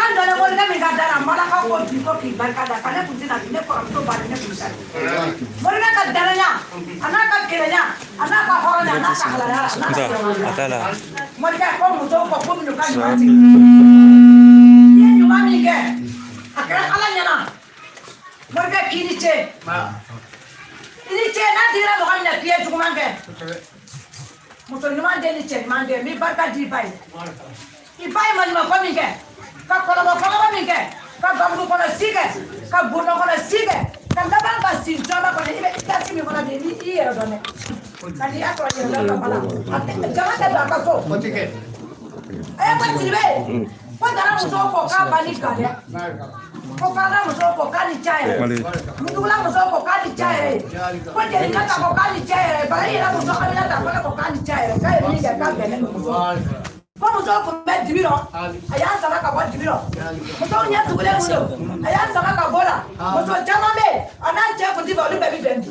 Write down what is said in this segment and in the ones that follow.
kan dole mo le mi ga dara mala ka ko di ko ki barka da kana kunti na ne ko so ba ne kunta mo le ka dara nya ana ka kele nya ana ka horo nya ana ka hala nya atala mo le ka ko mo to ko mi no ka ni mati ye ni ma mi ke akara ala nya na mo le ka kini che ini che na dira mo ka ni na pie tu manke mo to ni man de ni che man de mi barka di bai ibai man ma ko mi ke ka kola ba mi ke ka gamru ko na sige ka burno ko na sige ka daban ba sin jama ko ni be tasi mi ko na ni ero done ka ni ato ni da bala jama da ba ka so ko tike ay ba tilbe ko dara mo so ko ka ba ni ka de ko ka na mo so ko ka ni chai mu du la mo so ko ka ni chai ko je ni ka ko ka ni chai ba ira mo so ka ni ta ko ka ni chai ka ni ga ka ga ni mo como só com pé de viró aí a sala acabou de viró então o neto mulher mudou aí a sala acabou lá mas o chama me a não tinha que dizer o bebê vende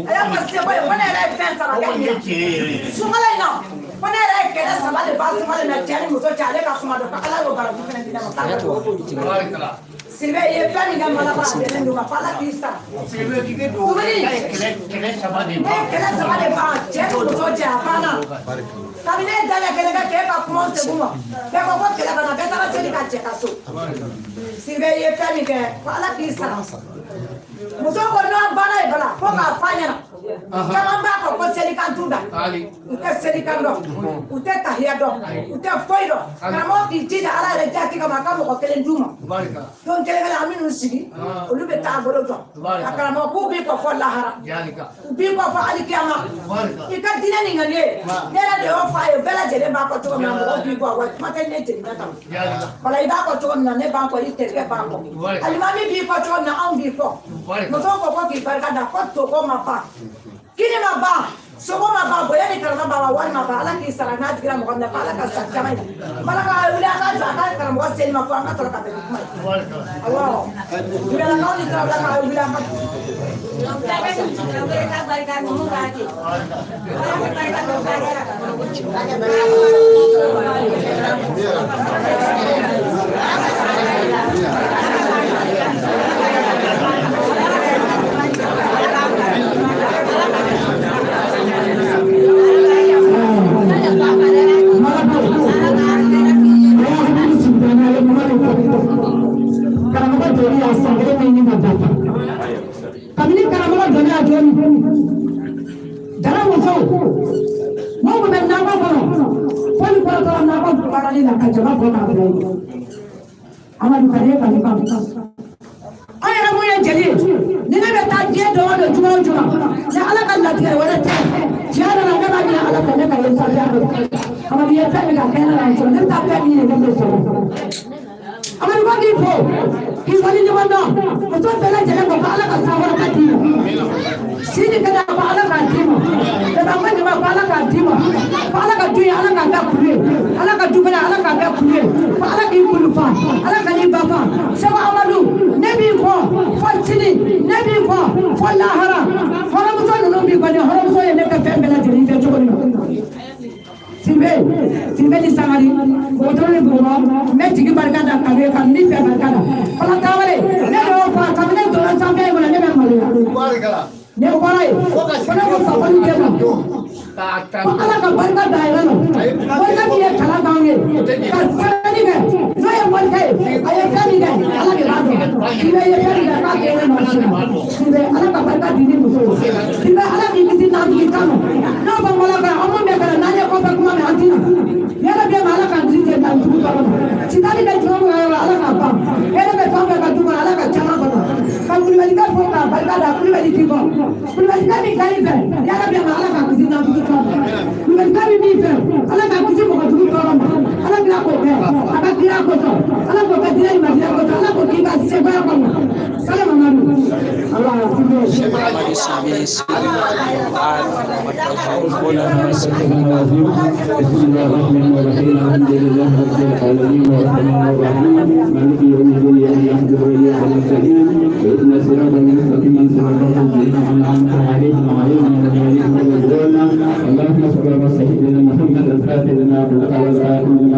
aí a você vai quando era festa lá que suma lá não quando era que era sala de base suma na tinha no só tinha que suma do cara lá o cara diferente da mata Silve ye fani ga mala ba de ndo ka pala kista Silve ki ke do kele sama de ba che ko so ja pana kabine dala kele ga ke ka kuma se buma be ko kele bana be tara se ka che ka so Silve ye fani ga pala kista muso ko no bana e bala ko ka fanya kama ba ko seli kan tunda ute seli kan do ute tahia do ute foi do kama ki tija ala re jati kama kama ko kele nduma don kele kele aminu sigi olu be ta bolo do akara mo ku bi ko fo lahara bi ko fo ali kiyama ika dina ni ngane nera de o fa e bela jere ba ko to na mo bi ko wa mata ne jeri na tam bala iba ko to na ne ba ko ite ke ba ko ali mami bi ko to na on bi ko mo so ko ko ki barka da ko to ko ma pa kini ma ba sogo ma ba boya ni karama ba wani ma ba ala ki sara na digra mo na ba ala ka sa kama ni mala ka ula ka za ka karama wa sel ma fa ka to ka be kuma awo ula la ka ni tra la ka ula ka ka barka mo ga ki Kami karamala dunia doni, dalam musuh, mau benar nama kono, pun kalau nama bukan ini nak kerja kono apa lagi? Amal kerja kami kami. Ayah kamu yang jadi, ni nak betul dia doa doa cuma, ni ala kan latih awak latih, jangan nak lagi ala kan nak yang sahaja. Amal dia tak nak kena langsung, ni tak pernah ni nak betul. Amal bagi po, kisahnya cuma dah, betul bela jalan bukan ala kan sahaja kati. Sini kena ala kan timu, tetapi ni ala kan timu, ala kan tu ala kan tak pulih, ala kan tu bela ala kan tak pulih, ala kan ibu fa, ala kan ibu fa. Sebab amalu, nabi ko, fasini, nabi ko, falahara. Orang betul nabi ko ni, orang betul yang nak faham bela jadi dia cuba ni. Silve ni sangari, betul ni bukan, मैं जिग बरका दा कभी कमी पे बरका दा, kalau कावले, ने रो फा कभी ने दोनों sampai बोला ने मैं मालूम, ने ऊपर आए, kalau वो सफल किया ना, kalau का बरका दायरा ना, बरका dia चला गाँगे, kalau नहीं गए, जो ये मन गए, आये क्या नहीं गए, अलग ही बात है, silve ये क्या नहीं गए, का केवल मालूम, silve अलग का बरका दीदी मुझे, silve अलग ही किसी नाम की काम, ना बंगला का, अम्म में कर, ना ये को बंगला में आती ना, ये ना भी माला का जीते ना तुम करो, चिताली का चुनाव अलग apa, ये ना बेचारा का तुम अलग का चला बना, कल कुछ वाली का फोटा, बरका दा कुछ वाली थी को, कुछ वाली का भी कहीं पे, ये ना भी माला का किसी नाम की काम, कुछ वाली का भी पे, अलग का किसी को तुम करो, अलग ना को पे, अलग किया को तो, अलग को पे दिया ही मत दिया को तो, अलग को की बात से बड़ा करना, सलाम अमानु, Allah Allahumma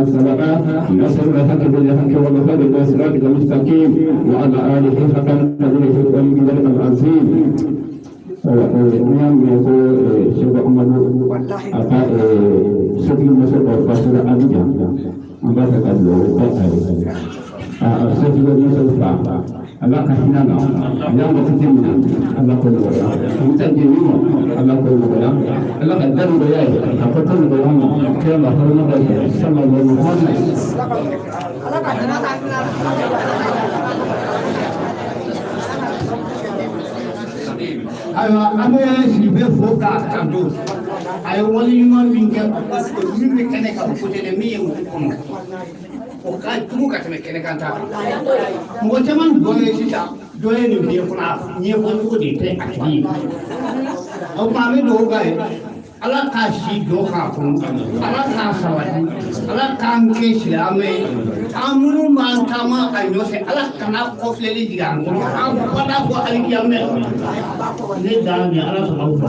السبقات نصر الحق بالحق والخير بصراطك المستقيم وعلى آله حق قدره ومقداره العظيم. Niang yaitu Syekh Muhammad apa Syekh Muhammad Pasir Abidjan amba takadlo Syekh Muhammad Allah kahina yang berketimna Allah kolora kita jadi Allah kolora Allah kadang doa apa tu doa kita bahasa doa sama Muhammad Allah kahina aywa ame sibe foka kanto ay wali man binga mi kene ka ko de mi yemu o ka tu ka teme kene kanta mo jaman dole sita dole ni bi ko na ni ko ko de te akidi o pa me do ga ala ka shi do ka ko ala ka sawati ala kan ke silame amuru man tama ayo se ala kana ko fleli diga ko am pada ko aliki amme ne da ni ala so ko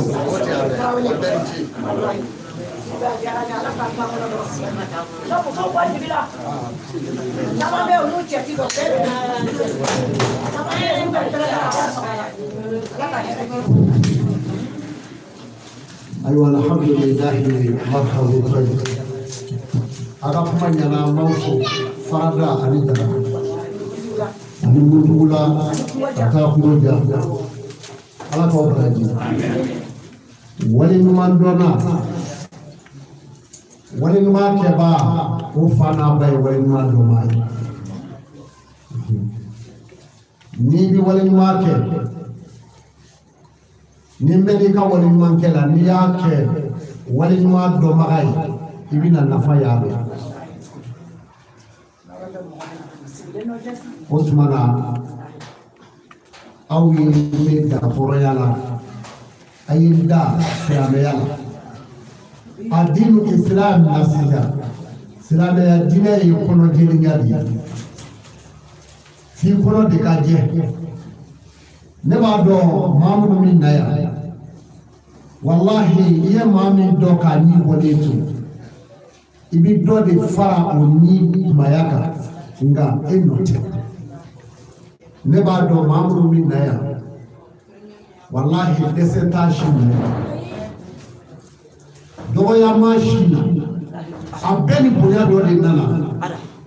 أيوة الحمد لله مرحبا بك أرحم ينا موسو فردا أنيتنا أني مطولا أتاكوجا على كوبراجي ولنمان دونا ولنمان كبا وفانا باي ولنمان دوماي نيبي ولنمان كبا nimbeli ka wali manke la ni yake wali ma do magai ibina nafa yabe osmana awi me da forayala ayinda fiameyala adinu islam nasiga islam ya dine yukono jeli nyadi fi kono de kaje ne ba do mamudu min naya wallahi iya mami do ka ni boletu ibi do de fara o ni mayaka nga enote ne ba do mamudu min naya wallahi desentation do ya mashina abeni boya do de nana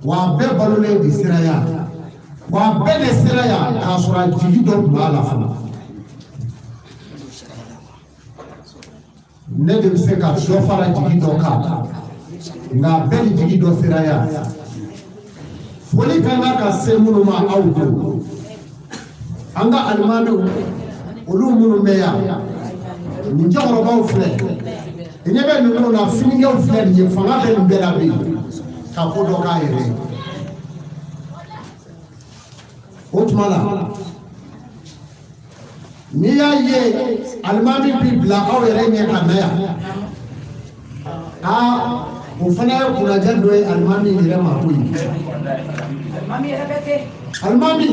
wa be balole di siraya wa bene siraya kasura jigi do mala fana ne de se ka do fara jigi do ka nga bene jigi do siraya foli kanga ka semunu ma auto anga almanu olu munu meya ni jawro baw fle ene be no na fini yaw fle ni fanga be mbela bi ka ko do ka yere Otmala ni ya ye almami bi bla aw yere ne kanaya o fana kuna jado almami yere ma ko yi almami répété almami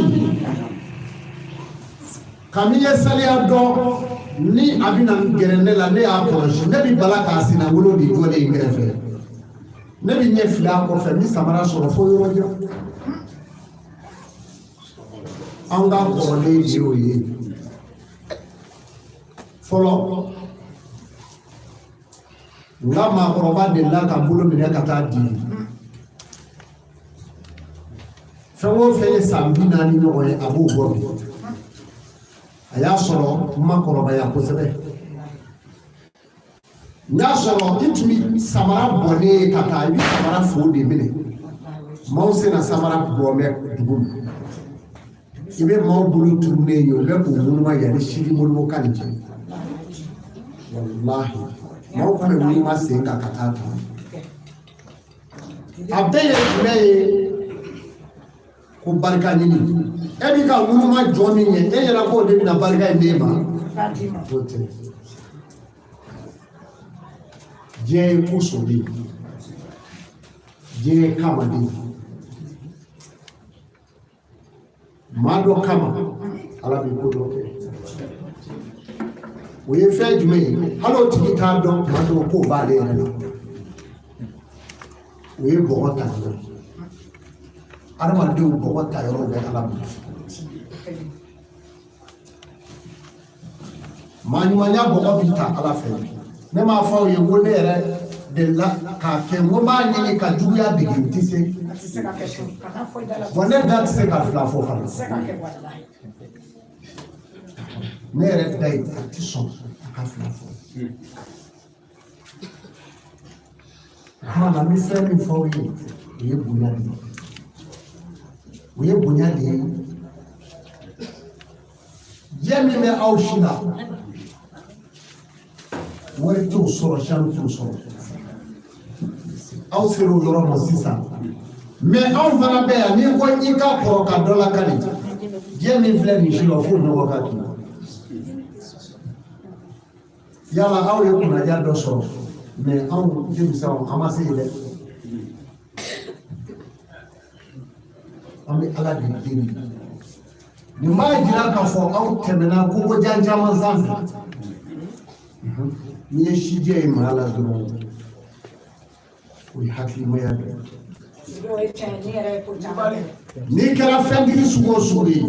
kamiye salia do ni abina gerende la ne approche ne bi bala ka sina wolo di jode ingrefe ne bi nye fila ko fe ni samara so fo yoro jo anga ko le dio yi folo nga ma ko ba de la ka bulu mi ka ta di fawo fe sambina ni no e abu go aya soro ma ko ba ya ko sebe nya soro itumi samara bone ka ta yi samara fo de mele mawse na samara bome dugum ibe maw bulu tourné yo be ko munuma ya ni shiri mo kanije wallahi maw ko ni ma senga katata abeye me ko barka nini ebi ka munuma jomi nye e yara ko de na barka ndema tote je kusudi je kamadi mado kama ala bi ko do ke o ye fe jume halo tigi ta do mado ko ba le na o ye bɔgɔ ta yɔrɔ ye adamadenw bɔgɔ ta yɔrɔ bɛ ala bolo maa ɲumanya bɔgɔ bi ta ala fɛ ne m'a fɔ aw ye ko ne yɛrɛ delila k'a kɛ n ko n b'a ɲini ka juguya dege n tɛ se bon ne da tɛ se ka fila fɔ fana ne yɛrɛ da ye a tɛ sɔn a ka fila fɔ kumana n bɛ fɛn min fɔ aw ye o ye bonya de ye o ye bonya de ye diɲɛ min bɛ aw si la wari t'o sɔrɔ sanu t'o sɔrɔ aw sera o yɔrɔ ma sisan mais anw fana bɛ yan n'i ko i ka kɔrɔ ka dɔ lakali diɲɛ min filɛ nin si la fo nɔgɔ ka k'i la yala aw ye kunnaja dɔ sɔrɔ mais anw denmisɛnw an ma se yen dɛ an bɛ ala de deli nin b'a jira k'a fɔ aw tɛmɛna kogojan caman sanfɛ n'i ye sijɛ ye maa la dɔrɔn o ye hakilimaya dɔ n'i kɛra fɛntigi sugu o sugu ye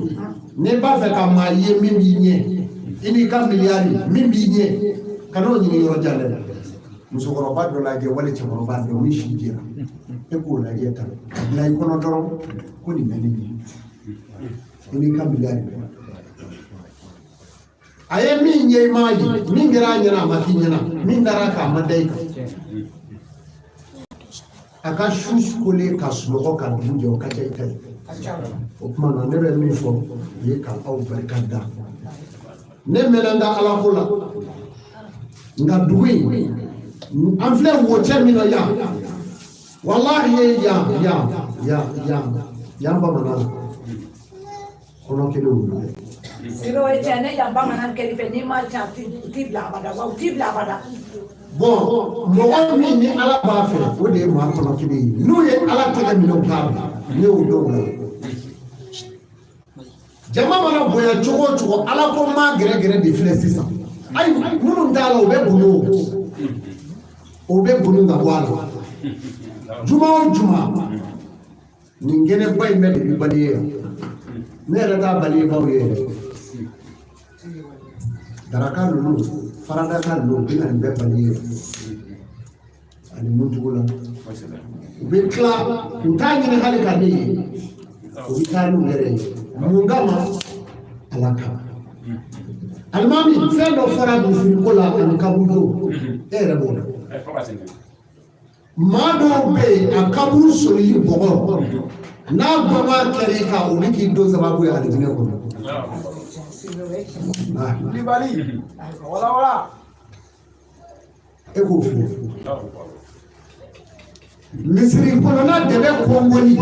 n'i b'a fɛ ka maa ye min b'i ɲɛ i n'i ka miliyari min b'i ɲɛ ka n'o ɲini yɔrɔ jan dɛ musokɔrɔba dɔ lajɛ wali cɛkɔrɔba dɔ min si jɛra e k'o lajɛ tan bila i kɔnɔ dɔrɔn ko nin bɛ ne ɲɛ i n'i ka miliyari a ye min ɲɛ i m'a ye min kɛra a ɲɛna a ma k'i ɲɛna min dara k'a ma da i kan a ka su kolen ka sunɔgɔ ka dugu jɛ o ka ca i ta ye o tuma na ne bɛ min fɔ o ye ka aw barika da ne mɛnna n da ala ko la nka dugu in an filɛ wo cɛ min na yan walahi ye yan bamanan kɔnɔ kelen wolo siro ye cɛ ne yan bamanan kɛrɛfɛ n'i ma ca ti bila abada wa u ti bila abada bon mɔgɔ min ni ala b'a fɛ o de ye maa kɔnɔ kelen ye n'u ye ala tɛgɛ minɛ u t'a bila ne y'o dɔw la jama mana bonya cogo o cogo ala ko maa gɛrɛgɛrɛ de filɛ sisan ayi minnu t'a la u bɛ bonya o bɛ bonya ka bɔ a la juma o juma nin kɛnɛba in bɛ de bi bali ye yan ne yɛrɛ t'a bali ye baw ye yɛrɛ daraka ninnu faradaka ninnu u bɛ na nin bɛɛ bali ye ani muntugu la u bɛ tila u t'a ɲini hali ka ne ye u bɛ taa n'u yɛrɛ ye mun kama ala kama alimami fɛn dɔ fɔra misiriko la ani kaburu e yɛrɛ b'o dɔn maa dɔw bɛ yen a kaburu solili bɔgɔ n'a bɔnbɔn kɛra i kan o ni k'i don sababu ye alijinɛ kɔnɔ e k'o filɛ misiri kɔnɔna dɛmɛ kɔngɔli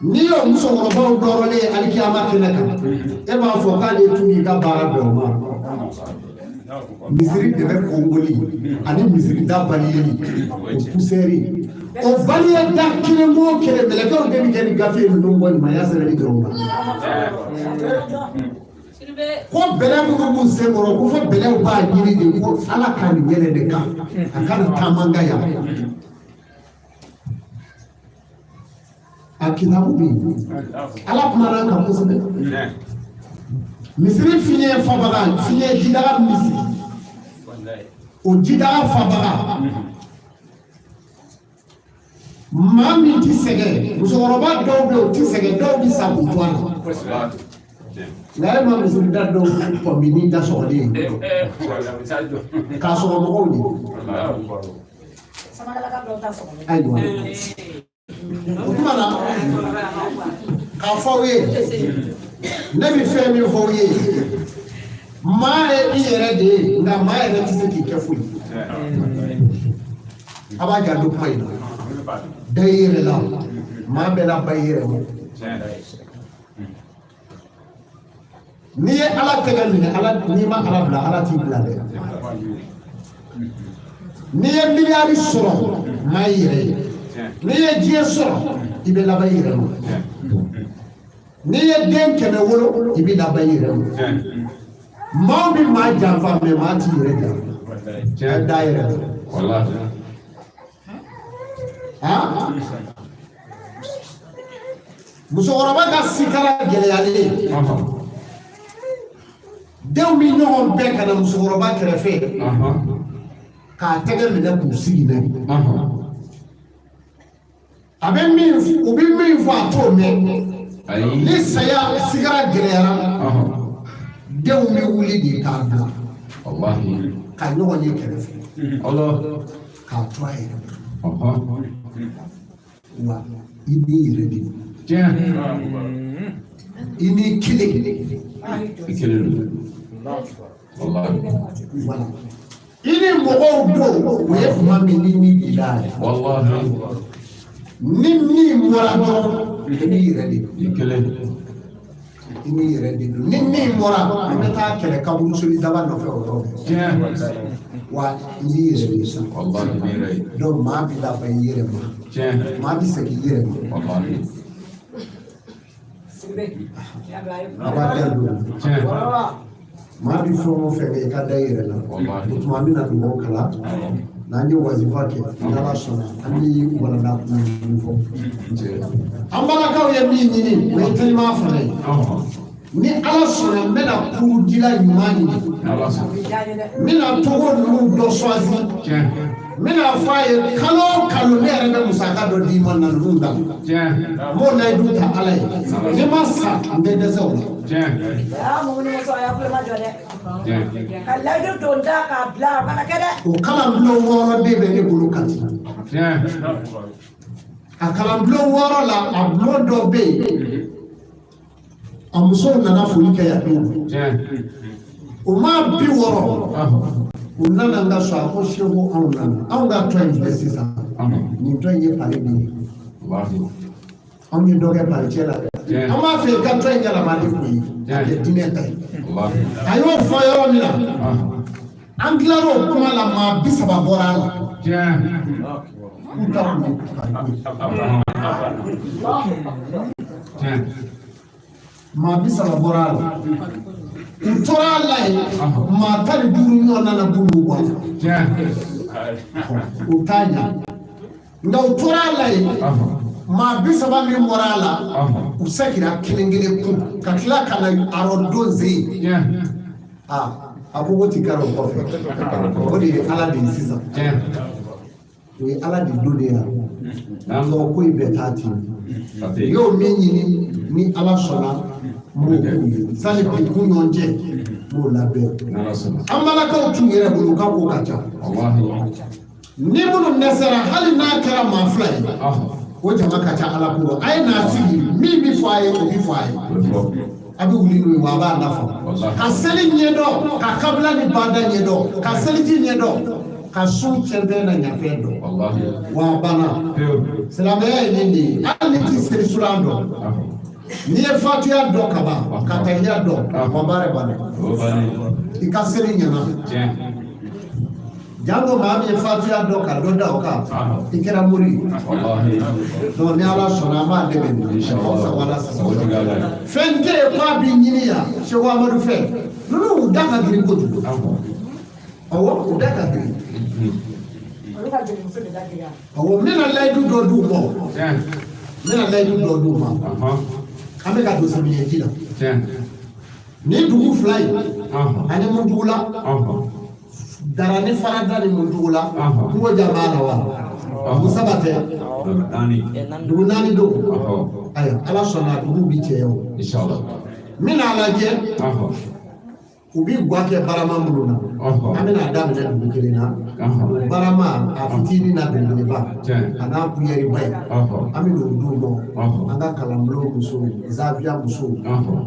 n'i y'o musokɔrɔbaw dɔrɔlen ye alikiyama kɛnɛ kan e b'a fɔ k'ale tun y'i ka baara bɛn o ma misiri dɛmɛ kɔngɔli ani misiri da baliyeli o pusɛri o baliya da kelen o kelen mɛlɛkɛw de bɛ kɛ ni gafe ninnu bɔ ɲumanya sɛbɛnni dɔrɔn ma ko bɛlɛ minnu b'u sen kɔrɔ ko fɔ bɛlɛw b'a ɲini de ko ala ka nin yɛlɛ de kan a kana taama n ka yan a kitabu bɛ yen ala kumana kan kosɛbɛ misiri fiɲɛ fabaga fiɲɛ jidaga misiri o jidaga fabaga maa min ti sɛgɛn musokɔrɔba dɔw bɛ yen o ti sɛgɛn dɔw bɛ sa k'u to a la nka e ma misiri da dɔw kɔnbi ni da sɔgɔlen ye k'a sɔgɔ mɔgɔw ye ayiwa o tuma na k'a fɔ aw ye ne bɛ fɛn min fɔ aw ye maa ye i yɛrɛ de ye nka maa yɛrɛ tɛ se k'i kɛ foyi a b'a janto kuma in na da i yɛrɛ la maa bɛɛ la ba i yɛrɛ ma n'i ye ala tɛgɛ minɛ ala n'i ma ala bila ala t'i bila dɛ n'i ye miliyari sɔrɔ maa i yɛrɛ ye n'i ye diɲɛ sɔrɔ i bɛ laban i yɛrɛ ma n'i ye den 100 wolo i bɛ laban i yɛrɛ ma maa bɛ maa janfa mɛ maa t'i yɛrɛ janfa da yɛrɛ ah musokɔrɔba ka sikara gɛlɛyalen denw bi ɲɔgɔn bɛɛ ka na musokɔrɔba kɛrɛfɛ k'a tɛgɛ minɛ k'u sigi n'a ye a bɛ min u bɛ min fɔ a t'o mɛn ni saya sigara gɛlɛyara denw bɛ wuli de k'a bila ka ɲɔgɔn ye kɛrɛfɛ k'a to a yɛrɛ wa i b'i yɛrɛ de i ni kelen wala i ni mɔgɔw don o ye tuma min ni b'i la ni min bɔra dɔrɔn i b'i yɛrɛ de i b'i yɛrɛ de don ni min bɔra an bɛ taa kɛlɛ kaburusoli daba nɔfɛ o yɔrɔ bɛɛ wa i b'i yɛrɛ de san donc maa b'i laban i yɛrɛ ma maa b'i segin i yɛrɛ ma a b'a da don maa b'i fɛn o fɛn kɛ i ka da i yɛrɛ la o tuma an bɛna dugawu kalan n'an ye wazifa kɛ n'Ala sɔnna an bɛ walanda kun fɔ an balakaw ye min ɲini o ye telima fana ye ni Ala sɔnna n bɛna kuru dila ɲuman ɲini n bɛna togo ninnu dɔ choisi n bɛna fɔ a ye kalo o kalo ne yɛrɛ bɛ musaka dɔ d'i ma na ninnu da n b'o layidu ta Ala ye ni ma sa n bɛ dɛsɛ o la ka layidu don da k'a bila a mana kɛ dɛ o kalanbulon 6 de bɛ ne bolo Kati a kalanbulon 6 la a bulon dɔ bɛ yen a musow nana foli kɛ yan don o ma 60 u nana n ka so a ko seko anw nana anw ka tɔn in filɛ sisan nin tɔn in ye pari de ye anw ye dɔ kɛ pari cɛ la an b'a fɛ i ka tɔn in yɛlɛmali ko ye a kɛ diinɛ ta ye a y'o fɔ yɔrɔ min na an tilara o kuma la maa 30 bɔra a la k'u ta kun ye maa 30 bɔra a la u tora a la yen maa 15 ɲɔgɔn nana bulu bɔ a la u t'a ɲa nka u tora a la yen maa 30 min bɔra a la u segira kelen kelen kun ka tila ka na arɔdon zen a ko ti kɛra o kɔfɛ o de ye Ala de ye sisan o ye Ala de do de ye nka ko in bɛɛ t'a ten i y'o min ɲini ni Ala sɔnna n b'o k'u ye sani bi kun ɲɔgɔn cɛ n b'o labɛn an balakaw t'u yɛrɛ bolo u ka ko ka ca ni minnu dɛsɛra hali n'a kɛra maa 2 ye o jama ka ca Ala bolo a ye n'a sigi min bɛ fɔ a ye o bɛ fɔ a ye a bɛ wuli n'o ye wa a b'a nafa ka seli ɲɛdɔn ka kabila ni bada ɲɛdɔn ka seliji ɲɛdɔn ka sun cɛnfɛn na ɲafɛn dɔn wa a banna silamɛya ye nin de ye hali ni tɛ seli suran dɔn n'i ye fatiya dɔn ka ban ka tahiya dɔn wa baara banna i ka seli ɲɛna jango maa min ye fatiya dɔn ka dɔ da o kan i kɛra mori donc ni Ala sɔnna an b'a dɛmɛ fɛn tɛ yen k'a b'i ɲini yan Seku Amadu fɛ ninnu u da ka girin kojugu awɔ u da ka girin awɔ n bɛna layidu dɔ d'u ma an bɛ ka don samiyɛji la ni dugu 2 ye ani Muntugula dara ni farada ni Muntugula kungo ja b'a la wa Musa ba tɛ dugu 4 don ayiwa Ala sɔnna dugu bi cɛ o n bɛna lajɛ u bɛ gwa kɛ barama minnu na an bɛna daminɛ dugu 1 na barama a fitinin na belebeleba a n'a kuyɛriba ye an bɛ n'o d'u ma an ka kalanbulon musow Zawiya musow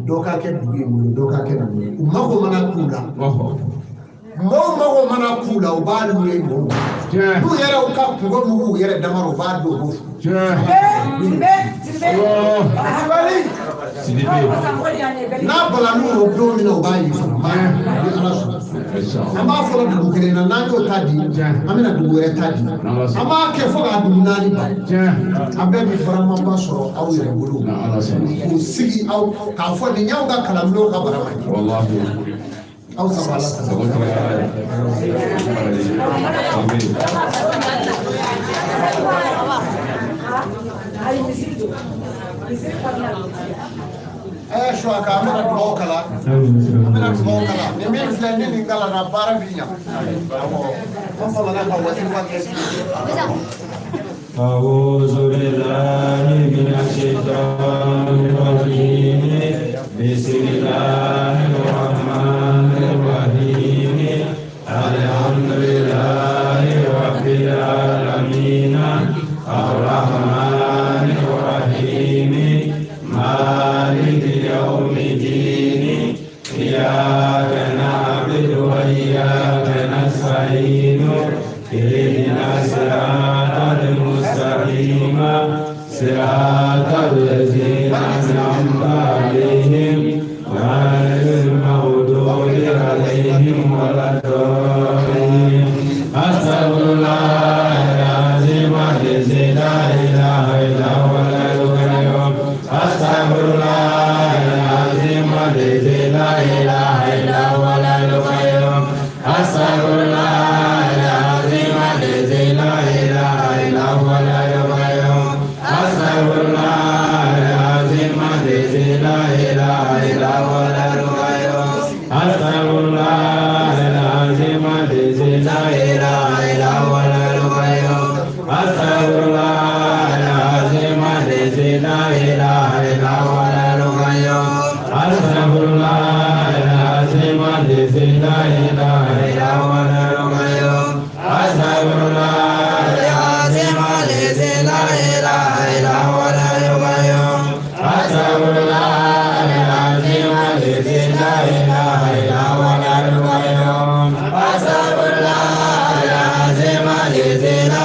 dɔ ka kɛ dugu in bolo dɔ ka kɛ dugu ye u mago mana k'u la mɔgɔw mago mana k'u la u b'a n'u ye mɔgɔw n'u yɛrɛ u ka kungo mugu u yɛrɛ dama u b'a don o n'a bɔra n'u o don min na u b'a ye fana an b'a fɔlɔ dugu 1 na n'an y'o ta di an bɛna dugu wɛrɛ ta di an b'a kɛ fo k'a dugu 4 ban an bɛɛ bɛ baramaba sɔrɔ aw yɛrɛ bolo k'u sigi aw k'a fɔ nin y'aw ka kalanbulon ka barama ye aw saba Ala شو كاميرا بوكلا كاميرا بوكلا نميل فلانين قال انا باربيا والله انا أعوذ بالله من الشيطان الرجيم بسم الله الرحمن الرحيم الحمد لله رب العالمين الرحمن الرحيم مالك يوم الدين إياك نعبد وإياك نستعين اهدنا الصراط المستقيم صراط الذين أنعمت عليهم غير المغضوب عليهم ولا الضالين أستغفر الله العظيم الذي لا إله إلا هو الحي القيوم أستغفر الله العظيم الذي لا إله إلا هو الحي القيوم أستغفر الله العظيم الذي لا إله إلا هو الحي القيوم أستغفر الله العظيم الذي لا إله إلا هو الحي القيوم أستغفر الله العظيم الذي لا إله إلا هو الحي القيوم أستغفر الله العظيم الذي لا إله إلا هو الحي القيوم أستغفر الله العظيم الذي لا إله إلا هو الحي القيوم أستغفر الله العظيم الذي لا إله إلا هو الحي القيوم أستغفر الله العظيم الذي لا إله إلا هو الحي القيوم أستغفر الله العظيم الذي لا إله إلا هو الحي القيوم أستغفر الله العظيم الذي لا إله إلا هو الحي القيوم أستغفر الله العظيم الذي لا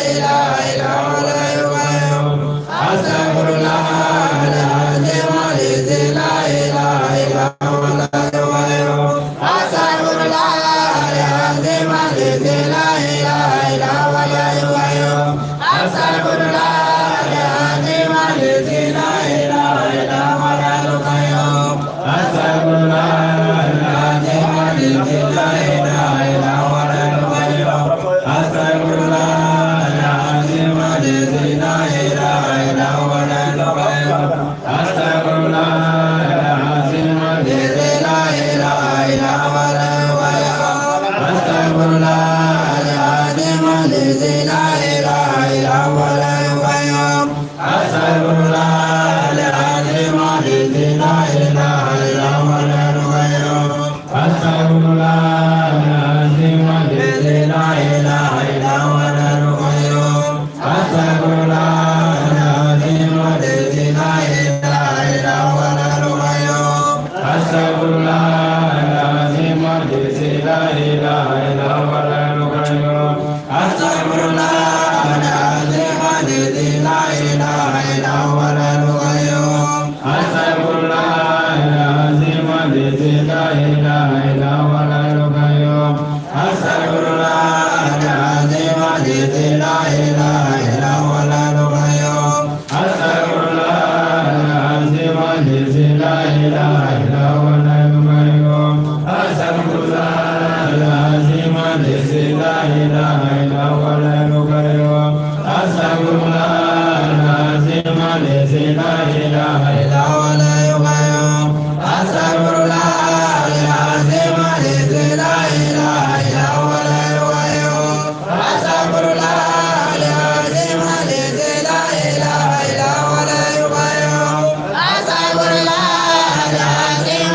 إله إلا هو الحي القيوم أستغفر الله العظيم الذي لا إله إلا هو الحي القيوم أستغفر الله العظيم الذي لا إله إلا هو الحي القيوم أستغفر الله العظيم الذي لا إله إلا هو الحي القيوم أستغفر الله العظيم الذي لا إله إلا هو الحي القيوم أستغفر الله العظيم الذي لا إله إلا هو الحي القيوم أستغفر الله العظيم الذي لا إله إلا هو الحي القيوم أستغفر الله العظيم الذي لا إله إلا هو الحي القيوم أستغفر الله العظيم الذي لا إله إلا هو الحي القيوم أستغفر الله العظيم الذي لا إله إلا هو الحي القيوم أستغفر الله العظيم الذي لا إله إلا هو الحي القيوم أستغفر الله العظيم الذي لا إله إلا هو الحي القيوم أستغفر الله العظيم الذي لا إله إلا هو الحي القيوم أستغفر الله العظيم الذي لا إله إلا هو الحي القيوم أستغفر الله العظيم الذي لا إله إلا هو الحي القيوم أستغفر الله العظيم الذي لا إله إلا هو الحي القيوم أستغفر الله العظيم الذي لا إله إلا هو الحي القيوم أستغفر الله العظيم الذي لا إله إلا هو الحي القيوم أستغفر الله العظيم الذي لا إله إلا هو الحي القيوم أستغفر الله العظيم الذي لا إله إلا هو الحي القيوم أستغفر الله العظيم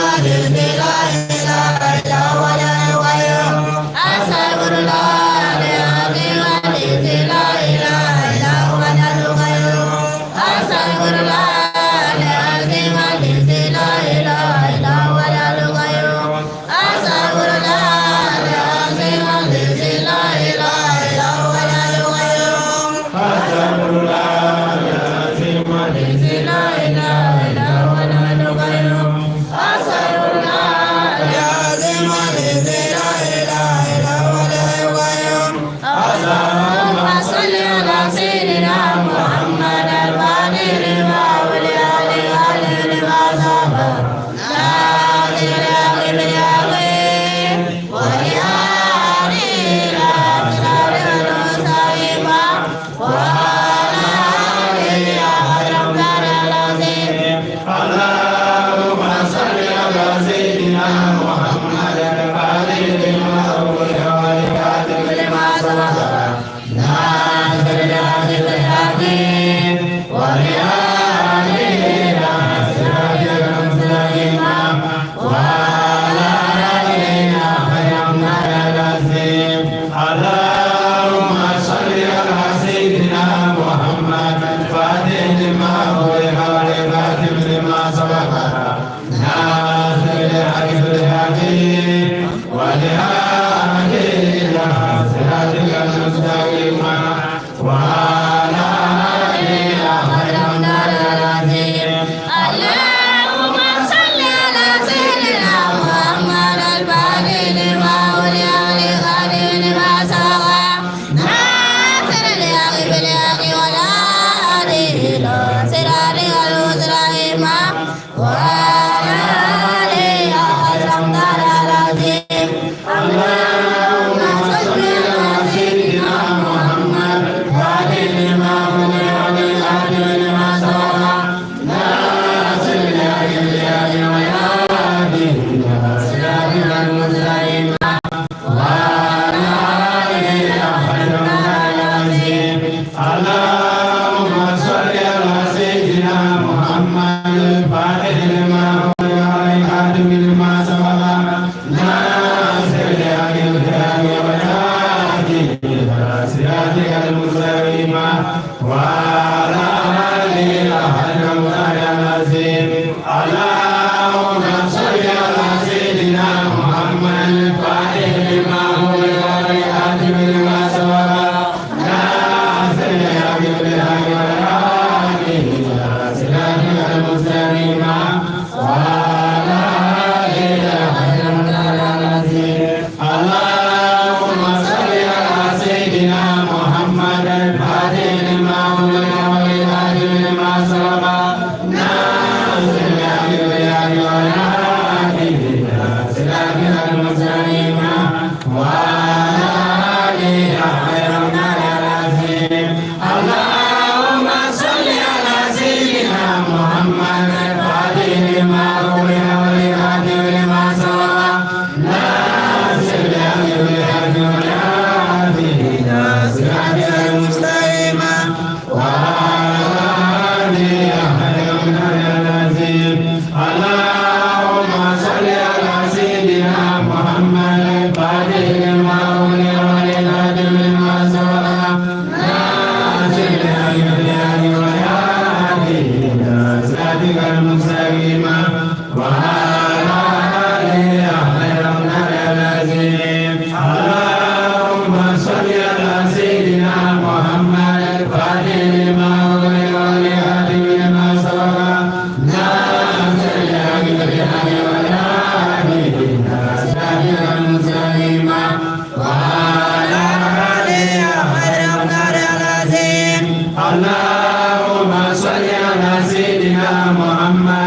Muhammad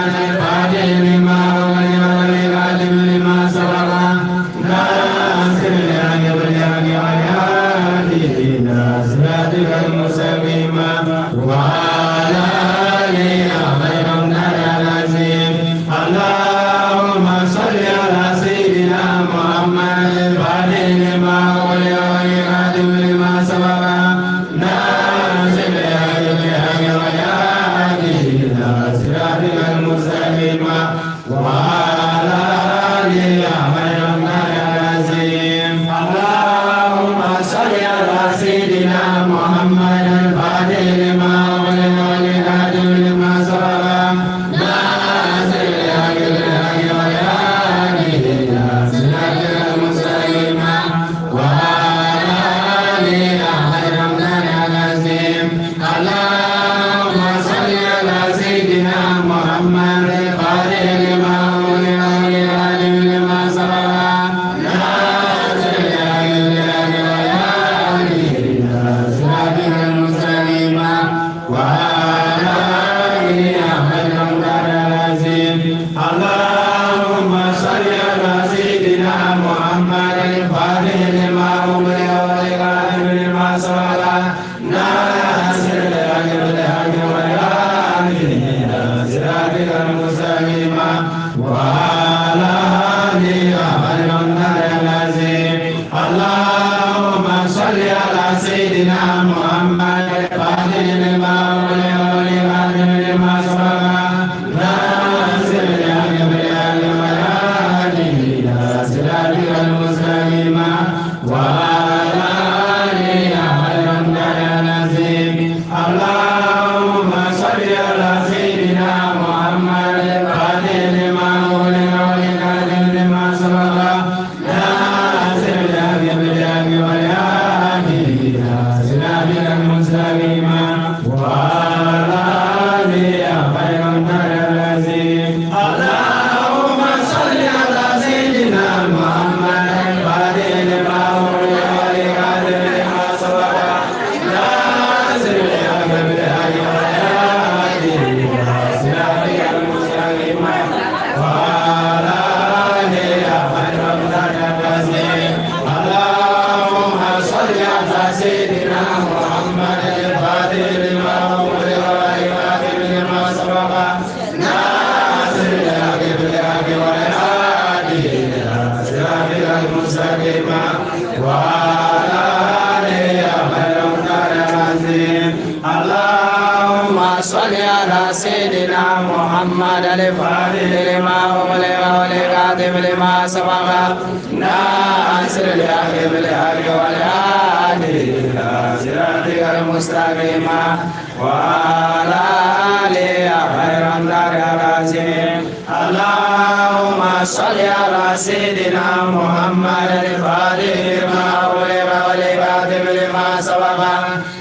وعلى آله العظيم اللهم صل على سيدنا محمد الفاتح لما أغلق والخاتم لما سبق ناصر الحق بالحق والهادي إلى صراطك المستقيم وعلى آله العظيم اللهم صل على سيدنا محمد الفاتح لما أغلق والخاتم لما سبق ناصر الحق بالحق والهادي إلى صراطك المستقيم وعلى آله العظيم اللهم صل على سيدنا محمد الفاتح لما أغلق والخاتم لما سبق ناصر الحق بالحق والهادي إلى صراطك المستقيم وعلى آله العظيم اللهم صل على سيدنا محمد الفاتح لما أغلق والخاتم لما سبق ناصر الحق بالحق والهادي إلى صراطك المستقيم وعلى آله العظيم اللهم صل على سيدنا محمد الفاتح لما أغلق والخاتم لما سبق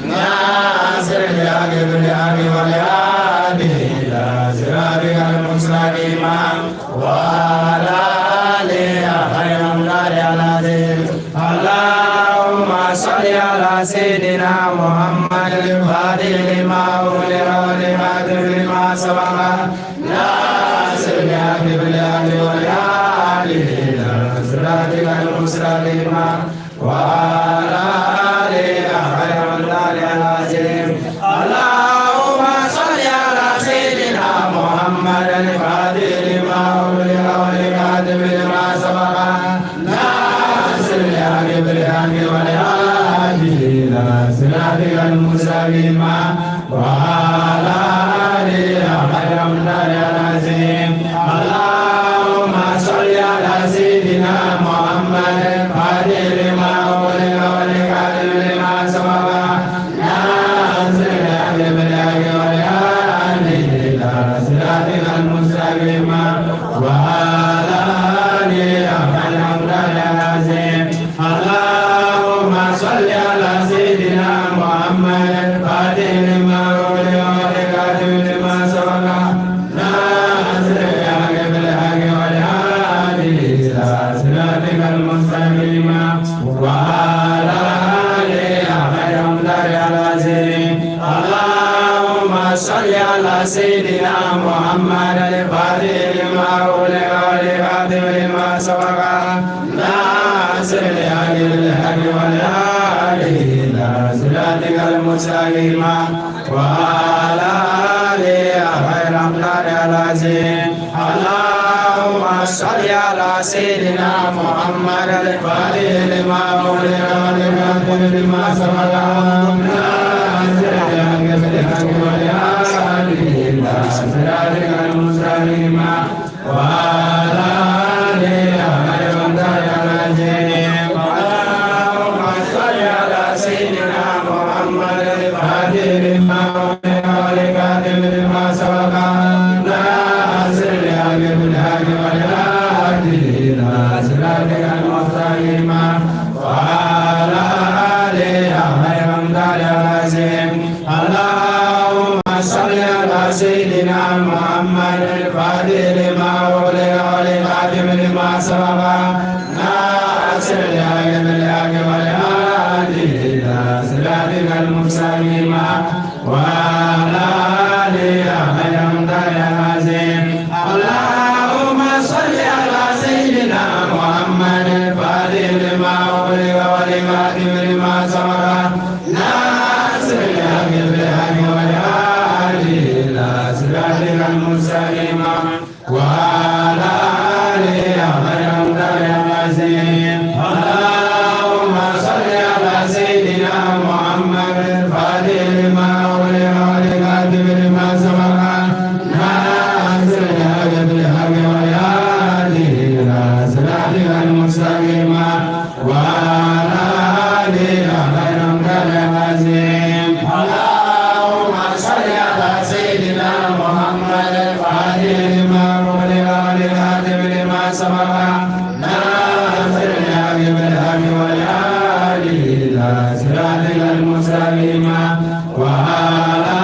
ناصر الحق بالحق والهادي إلى صراطك المستقيم وعلى آله العظيم اللهم صل على سيدنا محمد الفاتح لما أغلق والخاتم لما سبق ناصر الحق بالحق والهادي إلى صراطك المستقيم وعلى آله العظيم اللهم صل على سيدنا محمد الفاتح لما أغلق والخاتم لما سبق ناصر الحق بالحق والهادي إلى صراطك المستقيم وعلى آله العظيم اللهم صل على سيدنا محمد الفاتح لما أغلق والخاتم لما سبق ناصر الحق بالحق والهادي إلى صراطك المستقيم وعلى آله العظيم اللهم صل على سيدنا محمد الفاتح لما أغلق والخاتم لما سبق ناصر الحق بالحق والهادي إلى صراطك المستقيم وعلى آله العظيم اللهم صل على سيدنا محمد الفاتح لما أغلق والخاتم لما سبق ناصر الحق بالحق والهادي إلى صراطك المستقيم وعلى آله العظيم اللهم صل على سيدنا محمد الفاتح لما أغلق والخاتم لما سبق ناصر الحق بالحق والهادي إلى صراطك المستقيم وعلى آله العظيم اللهم صل على سيدنا محمد الفاتح لما أغلق والخاتم لما سبق ناصر الحق بالحق والهادي إلى صراطك المستقيم وعلى آله العظيم اللهم صل على سيدنا محمد الفاتح لما أغلق والخاتم لما سبق ناصر الحق بالحق والهادي إلى صراطك المستقيم وعلى آله العظيم اللهم صل على سيدنا محمد الفاتح لما أغلق والخاتم لما سبق ناصر الحق بالحق والهادي إلى صراطك المستقيم وعلى آله العظيم اللهم صل على سيدنا محمد الفاتح لما أغلق والخاتم لما سبق ناصر الحق بالحق والهادي إلى صراطك المستقيم وعلى والخاتم لما سبق ناصر الحق بالحق والهادي إلى صراطك المستقيم وعلى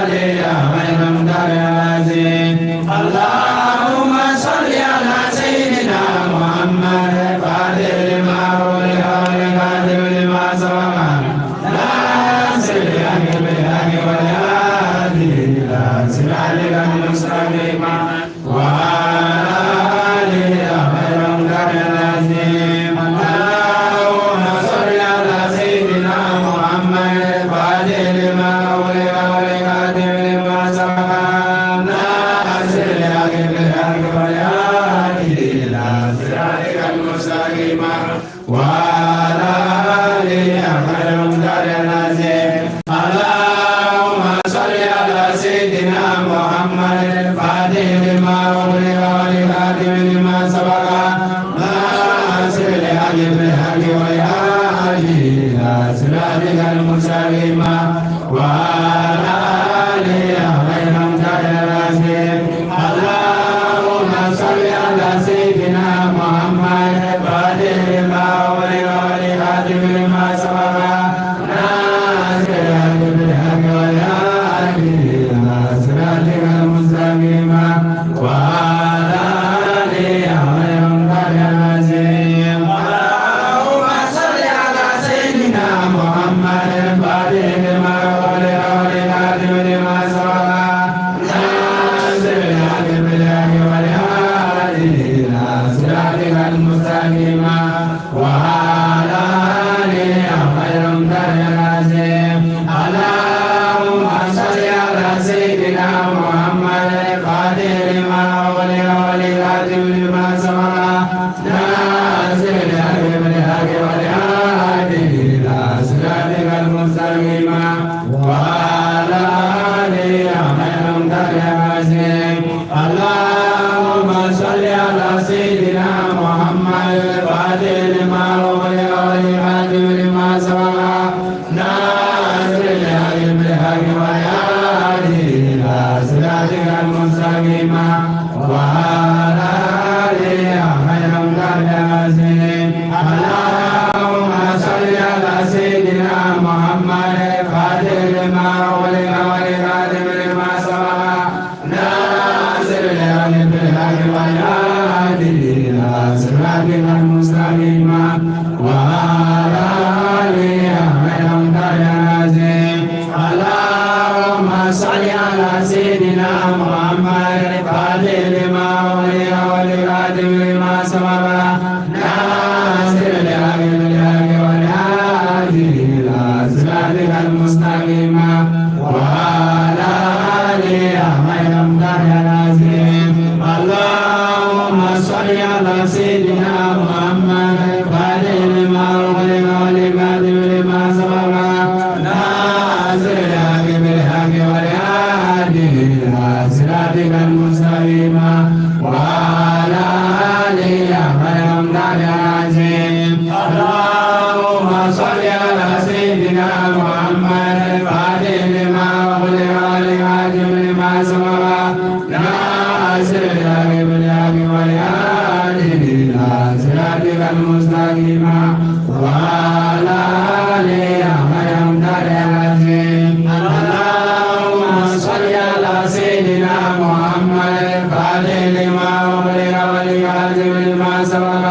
آله خير مقدار العظيم اللهم صل على سيدنا محمد فاتح لما أغلق والخاتم لما سبق ناصر الحق بالحق والهادي إلى صراطك المستقيم وعلى آله خير مقدار العظيم اللهم صل على سيدنا محمد فاتح لما أغلق والخاتم لما سبق ناصر الحق بالحق والهادي إلى صراطك المستقيم وعلى آله خير مقدار العظيم اللهم صل على سيدنا محمد فاتح لما أغلق والخاتم لما سبق ناصر الحق بالحق والهادي إلى صراطك المستقيم وعلى آله خير مقدار العظيم اللهم صل على سيدنا محمد فاتح لما أغلق والخاتم لما سبق ناصر الحق بالحق والهادي إلى صراطك المستقيم وعلى آله خير مقدار العظيم اللهم صل على سيدنا محمد فاتح لما أغلق والخاتم لما سبق ناصر الحق بالحق والهادي إلى صراطك المستقيم وعلى آله خير مقدار العظيم اللهم صل على سيدنا محمد فاتح لما أغلق والخاتم لما سبق ناصر الحق بالحق والهادي إلى صراطك المستقيم وعلى آله خير مقدار العظيم اللهم صل على سيدنا محمد فاتح لما أغلق والخاتم لما سبق ناصر الحق بالحق والهادي إلى صراطك المستقيم وعلى آله خير مقدار العظيم اللهم صل على سيدنا محمد فاتح لما أغلق والخاتم لما سبق ناصر الحق بالحق والهادي إلى صراطك المستقيم وعلى آله خير مقدار العظيم اللهم صل على سيدنا محمد فاتح لما أغلق والخاتم لما سبق ناصر الحق بالحق والهادي إلى صراطك المستقيم وعلى آله خير مقدار العظيم اللهم صل على سيدنا محمد فاتح لما أغلق والخاتم لما سبق ناصر الحق بالحق والهادي إلى صراطك المستقيم وعلى آله خير مقدار العظيم اللهم صل على سيدنا محمد فاتح لما أغلق والخاتم لما سبق ناصر الحق بالحق والهادي إلى صراطك المستقيم وعلى آله خير مقدار العظيم اللهم صل على سيدنا محمد فاتح لما أغلق والخاتم لما سبق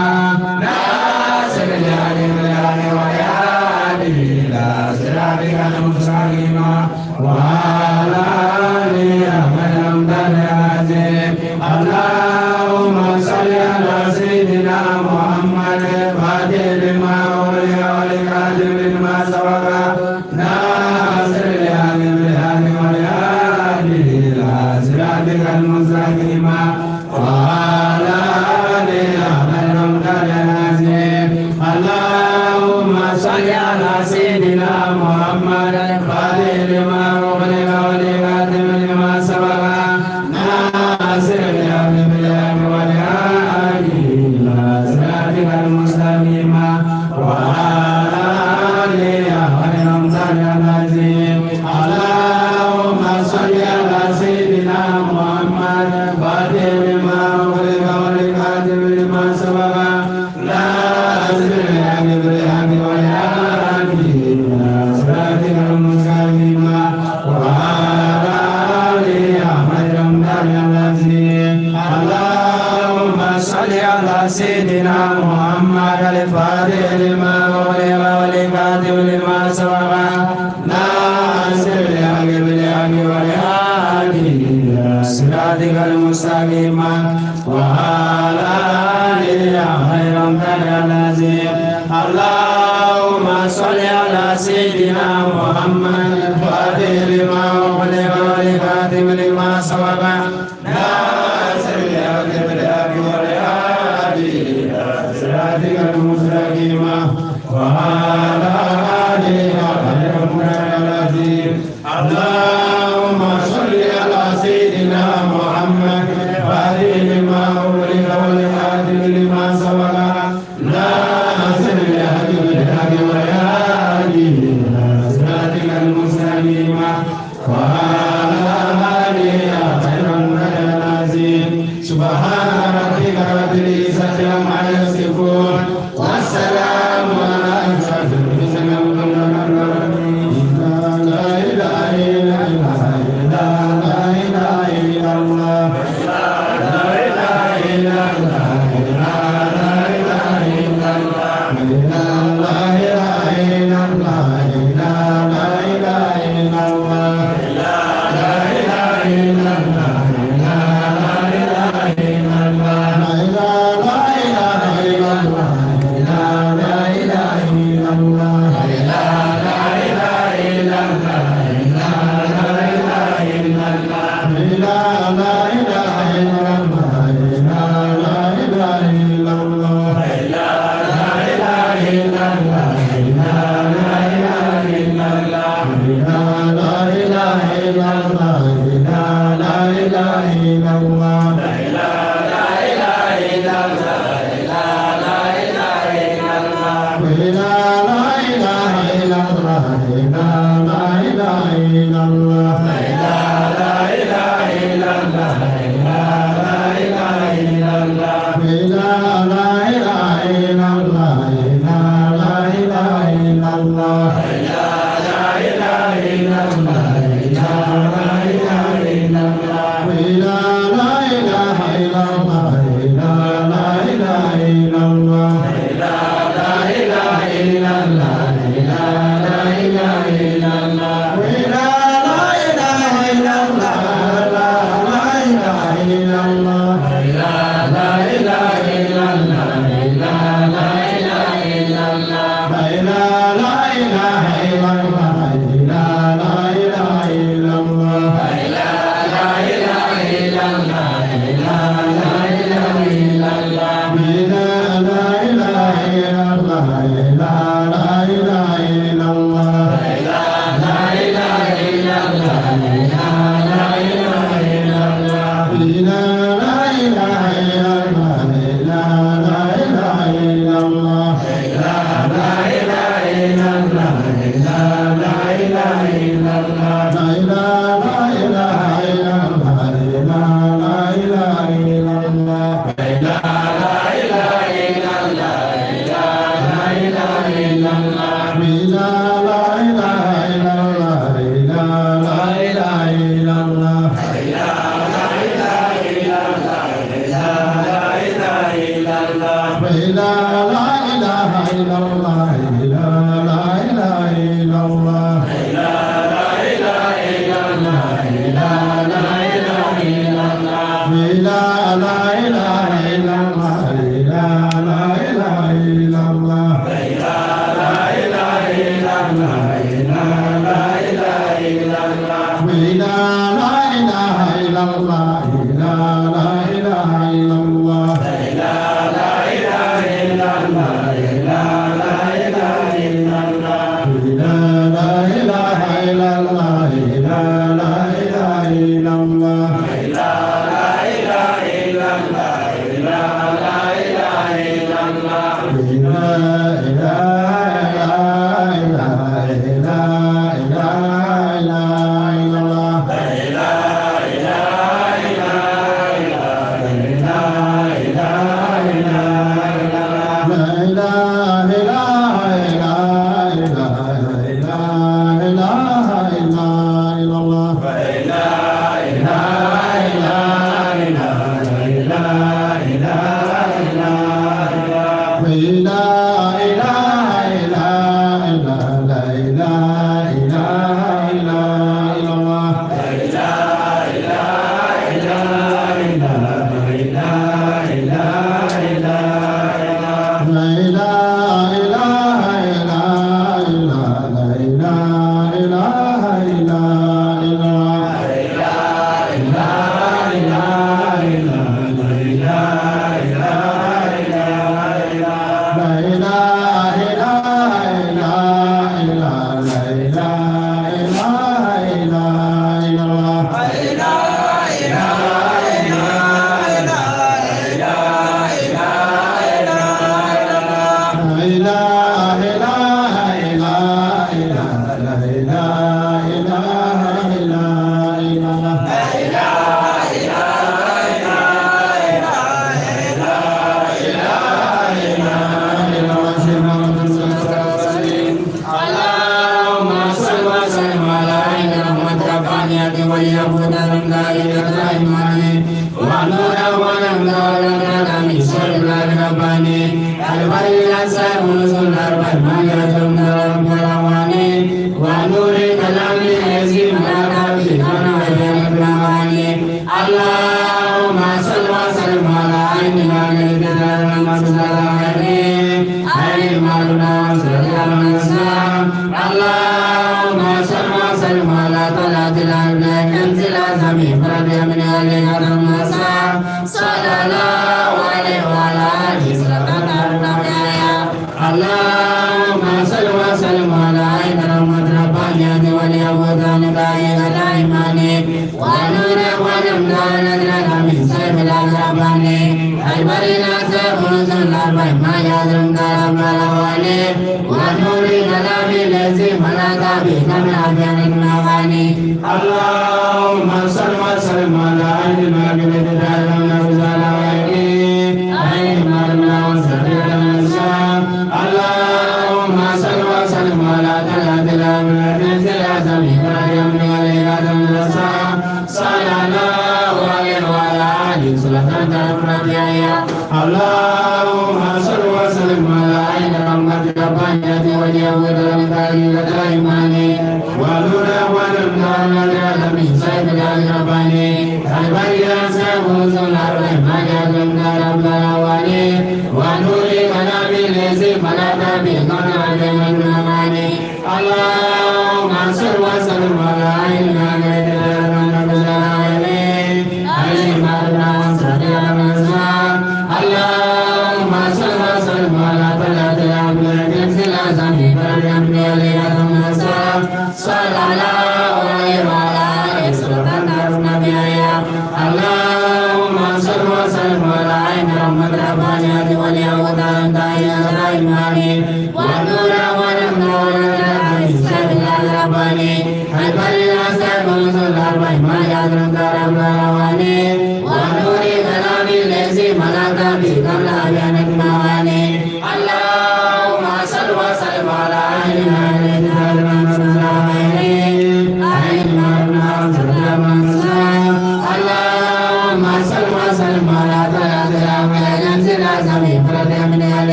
ناصر الحق بالحق والهادي إلى صراطك المستقيم وعلى آله خير مقدار العظيم اللهم صل على سيدنا محمد فاتح لما أغلق والخاتم لما سبق ناصر الحق بالحق والهادي إلى صراطك المستقيم وعلى آله خير مقدار صل على سيدنا محمد الفاتح لما أغلق والكاتب لما سبق ناصر الحق بالحق والهادي إلى صراطك المستقيم وعلى آله خير العظيم. اللهم صل على سيدنا محمد الفاتح لما أغلق والكاتب لما سبق ناصر الحق بالحق والهادي إلى صراطك المستقيم وعلى آله خير العظيم. اللهم صل على سيدنا محمد الفاتح لما أغلق والكاتب لما سبق ناصر الحق بالحق والهادي إلى صراطك المستقيم وعلى آله خير العظيم. سبحان ربك رب العزة عما يصفون والسلام على أشرف المرسلين. لا إله إلا الله لا إله إلا الله لا إله إلا الله لا إله إلا الله لا إله إلا الله لا إله إلا الله لا إله إلا الله La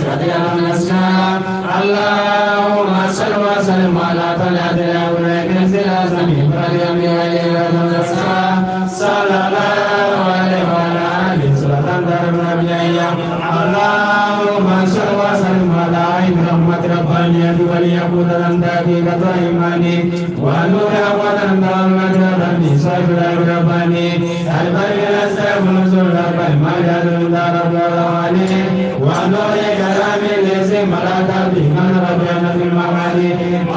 Allahumma اللهم صل وسلم على عين رحمة ربانية وليكون لنا دقيقة إيماني ونور أولا دعوة ربي صاحب رباني البري الأسلام نزول ربي مجد رب العالمين ونور كلام الذي ملاك به من ربنا في المعاني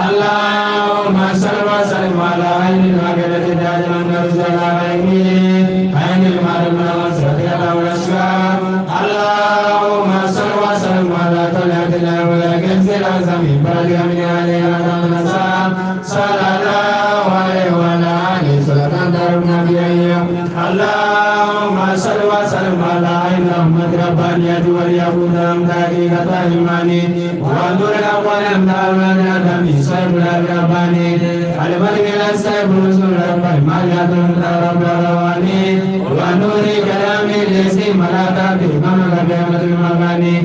اللهم صل وسلم على عين العقلة دائما نرجل عليه عين المعلم والصديق والأشكام اللهم صل وسلم على طلعة الأولى كنز العظم بلغ من عليها النسام صلى الله عليه وعلى آله صلاة دربنا بأيه اللهم صل وسلم على عين رحمة ربانية وليكون لهم دقيقة إيماني ونور الأول أمدار من الدم صيب الرباني الملك الأسيب رسول ربي مالية رب الرواني ونور كلام الذي ملاك به من ربنا المغاني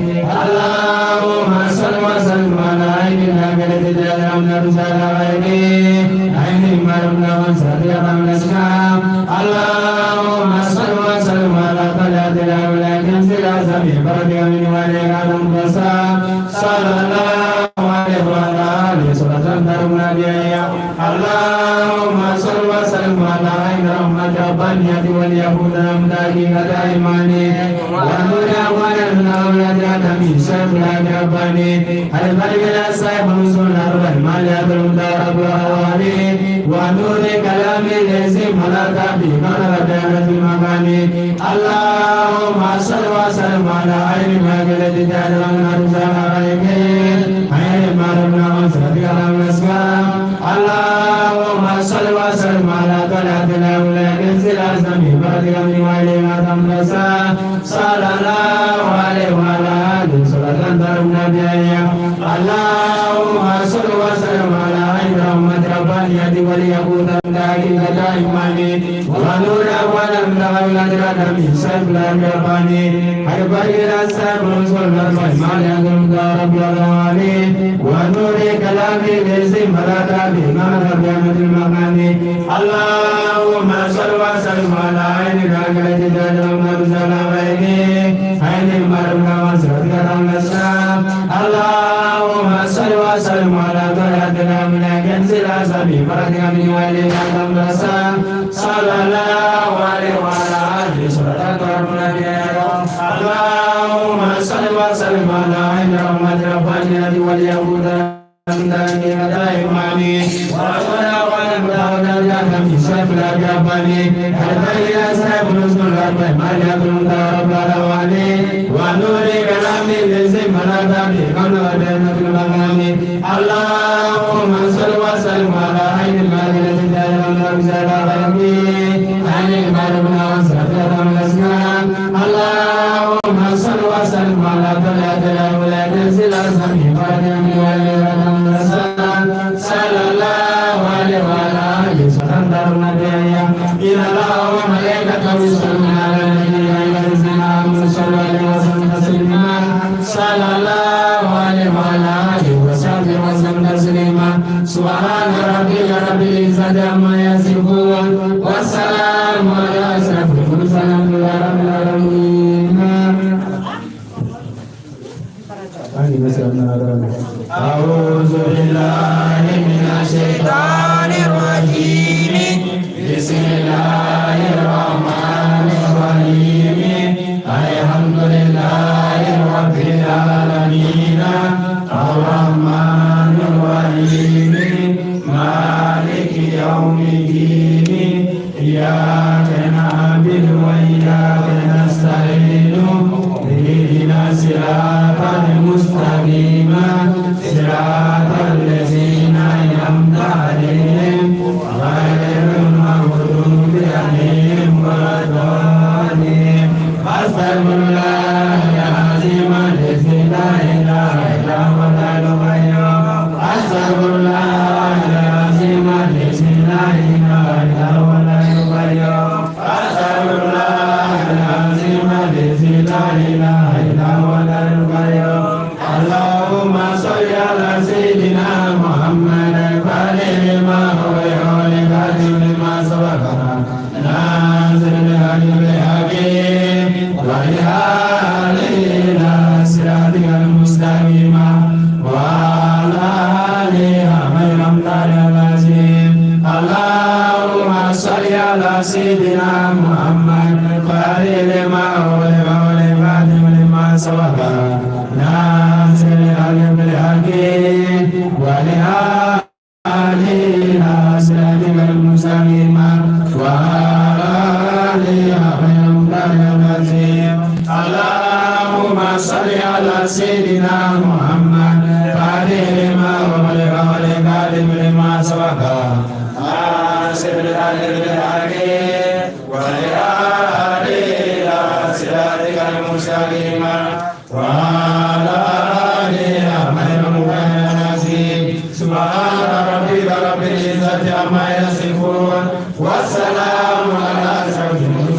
اللهم صل وسلم على عين الأميرة الجلال نرسل غيري عين المرمى وانصدق الأسلام اللهم صل وسلم على طلعة الأولى كنز العزم برد من وليك المقصام صلى الله عليه وعلى آله صلاة دربنا بأيه اللهم صل وسلم على عين رحمة ربانية وليكون لهم دقيقة إيماني ونور أولا من أولاد آدم شيخ رباني الملك الأسيب رسول ربي مالية رب العالمين ونور كلام الذي ملاك به من ربنا في المغاني اللهم صل وسلم على عين المعقلة دائما نرجع عليه عين المعلم والصديق والأسكام اللهم صل وسلم على طلعة الأولى كنز العزم بلغ من عليها تمرسا صلى الله عليه وعلى آله صلاة دربنا بأيه اللهم صل وسلم على عين رحمة ربانية وليكون دقيقة إيماني ونور أولا من أولاد آدم شيخ رباني البري الأسيب رسول ربي مالك رب العالمين ونور كلام الذي ملاك به من ربنا في المغاني اللهم صل وسلم على عين العقلة دائما نرسل غيري عين المرمى وانصدق الأسلام اللهم صل وسلم على طلعة الأولى كنز العزم برد من وليك الأسلام صلى الله عليه وعلى آله صلاة دربنا بأيه اللهم صل وسلم على عين رحمة ربانية وليكون دقيقة إيماني ورسول أولا من أولاد آدم شيخ رباني البري الأسيب رسول ربي مالية رب العالمين ونور كلام الذي ملاك به من ربنا في المغاني اللهم صل وسلم على عين المعقلة دائما نرجع عليه عين المعلم والصديق والأسكام اللهم صل وسلم على طلعة الأولى كنز العزم بلغ من عليها صلى الله عليه وعلى آله صلاة دربنا بأيه إن الله وملائكته يصلون على النبي الذين آمنوا صلوا عليه وسلم تسليما صلى الله عليه وعلى آله وصحبه وسلم تسليما سبحان ربك رب العزة عما يصفون والسلام على أشرف المرسلين رب العالمين أعوذ بالله من الشيطان الرجيم بسم الله الرحمن الرحيم الحمد لله رب العالمين الرحمن الرحيم مالك يوم الدين إياك نعبد وإياك نستعين اهدنا الصراط المستقيم صراط الذين أنعمت عليهم غير المغضوب عليهم ولا الضالين أستغفر الله العظيم الذي لا إله إلا هو الحي القيوم أستغفر الله العظيم الذي لا إله إلا هو الحي القيوم أستغفر الله العظيم الذي لا إله إلا هو الحي القيوم اللهم صل على سيدنا سبقا ناصر الحق بالحق ولآله صراطك المستقيم وآله خير العظيم اللهم صل على سيدنا محمد فاتح لما أغلق والكاتب لما سبق ناصر الحق بالحق ولآله صراطك المستقيم وعلى آله خير العظيم سبحان ربك رب العزة عما يصفون والسلام على المرسلين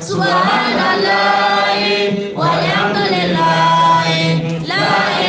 Subhanallah, walhamdulillah, la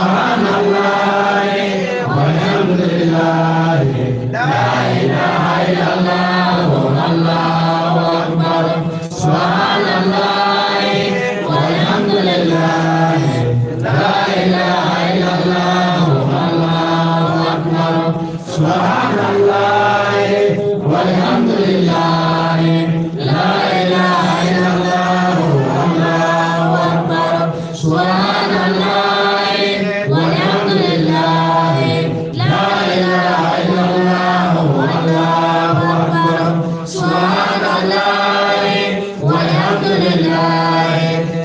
Subhanallah walhamdulillah la ilaha illallah Allahu akbar Subhanallah walhamdulillah la ilaha illallah Allahu akbar Subhanallah walhamdulillah la ilaha illallah Allahu akbar Subhanallah walhamdulillah la ilaha illallah Allahu akbar Subhanallah walhamdulillah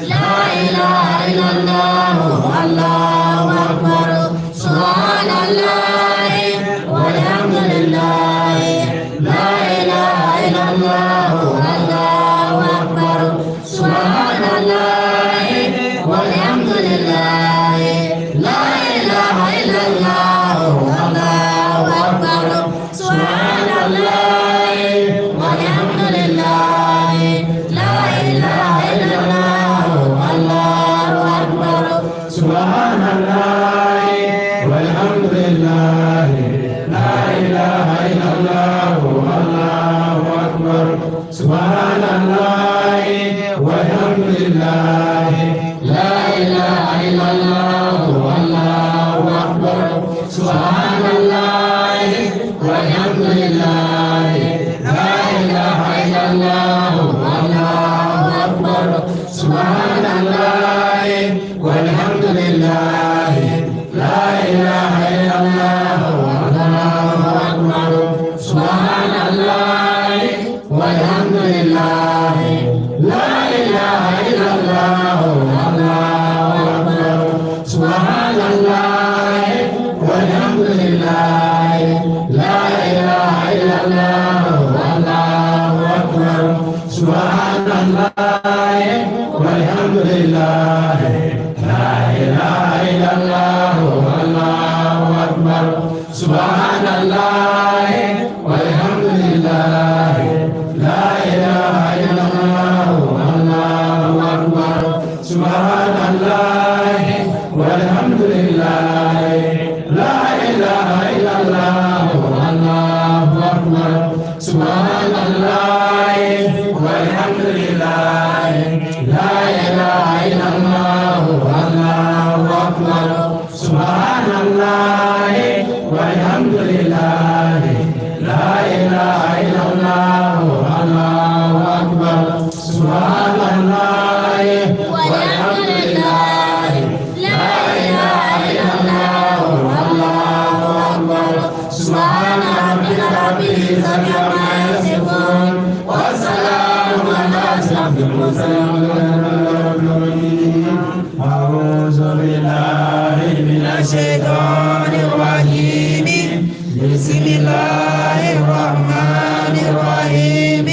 la ilaha illallah Allahu akbar Subhanallah walhamdulillah la ilaha illallah Allahu akbar Subhanallah walhamdulillah la ilaha illallah Allahu akbar Subhanallah walhamdulillah la ilaha illallah Allahu akbar Subhanallah walhamdulillah la ilaha illallah Allahu akbar Subhanallah walhamdulillah la ilaha illallah Allahu akbar Subhanallah walhamdulillah la ilaha illallah Allahu akbar Subhanallah walhamdulillah la ilaha illallah Allahu akbar Subhanallah walhamdulillah la ilaha illallah Allahu akbar Subhanallah walhamdulillah la ilaha illallah Allahu akbar Subhanallah walhamdulillah la ilaha illallah Allahu akbar Subhanallah walhamdulillah la ilaha illallah Allahu akbar Subhanallah walhamdulillah la ilaha illallah Allahu akbar Subhanallah walhamdulillah la ilaha illallah Allahu akbar Subhanallah walhamdulillah la ilaha illallah Allahu akbar Subhanallah walhamdulillah la ilaha illallah Allahu akbar Subhana rabbika rabbil izzati amma yasifun wa salamun ala asyrafil mursalin a'udzu billahi minasy syaithanir rajim bismillahirrahmanirrahim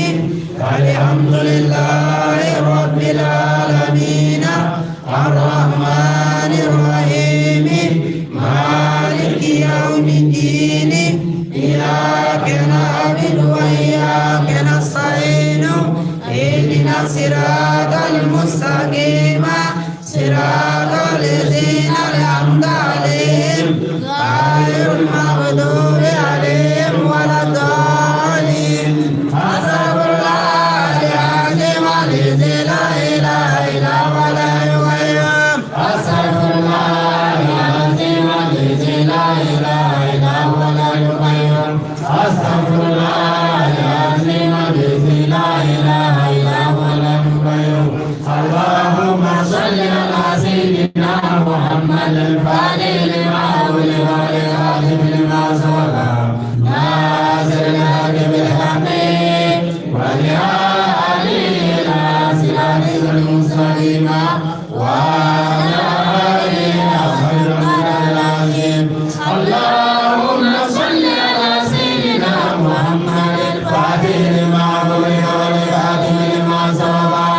alhamdulillahi rabbil alamin arrahmanir rahim maliki yaumiddin iyyaka na'budu wa iyyaka nasta'in ihdinas siratal mustaqim siratal ladzina an'amta 'alaihim ghairil maghdubi 'alaihim waladdallin astaghfirullahal-'azim alladzi la ilaha illa huwal hayyul qayyum astaghfirullahal-'azim alladzi la ilaha illa huwal hayyul qayyum astaghfirullahal-'azim alladzi la ilaha illa huwal hayyul qayyum Allahumma shalli ala sayyidina Muhammad al-fatih lima ughliqa wal khatim lima sabaqa nasir al-haqq bil haqq wal hadi ila siratil mustaqim wa ala alihi al azim Allahumma shalli ala sayyidina Muhammad al-fatih lima ughliqa wal khatim lima sabaqa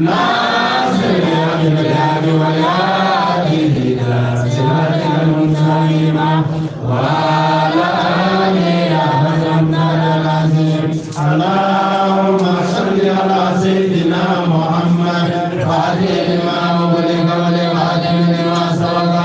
nasir al-haqq bil haqq wal hadi ila siratil mustaqim wa ala alihi al azim Allahumma salli ala sayyidina Muhammad al-fatih lima ughliqa wal khatim lima sabaqa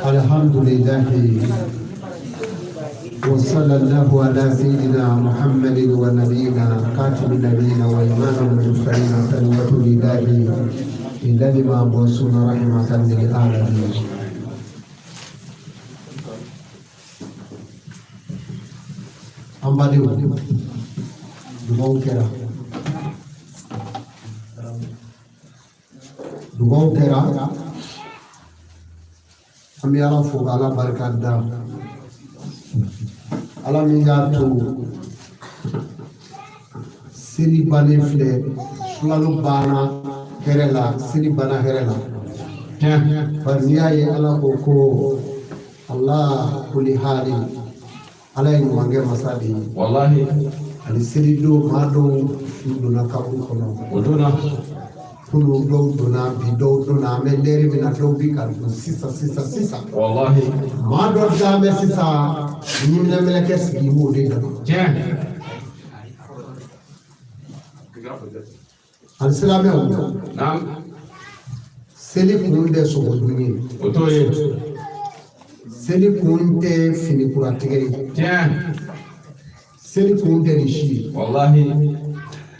الحمد لله وصلى الله على سيدنا محمد ونبينا خاتم النبيين وإمام المرسلين كلمة لله الذي ما بوصنا رحمة للعالمين. أمباليو دوغوكرا أمي على فوق على بركة دا على ميجاتو سيني باني فلي سلالو بانا هرلا سيني بانا هرلا فرنياي على كوكو الله كل حالي على ينوانجي مسادي والله ali selido mado dona kabu kono ودونا kulu do dona bi do dona me leri mina do bi kan sisa والله mado da me sisa nimna mele kes gi mode da جاه al salame o نعم seli kunde so dunni وتوي seli kunde fini kuratigeri جاه seli kunde rishi والله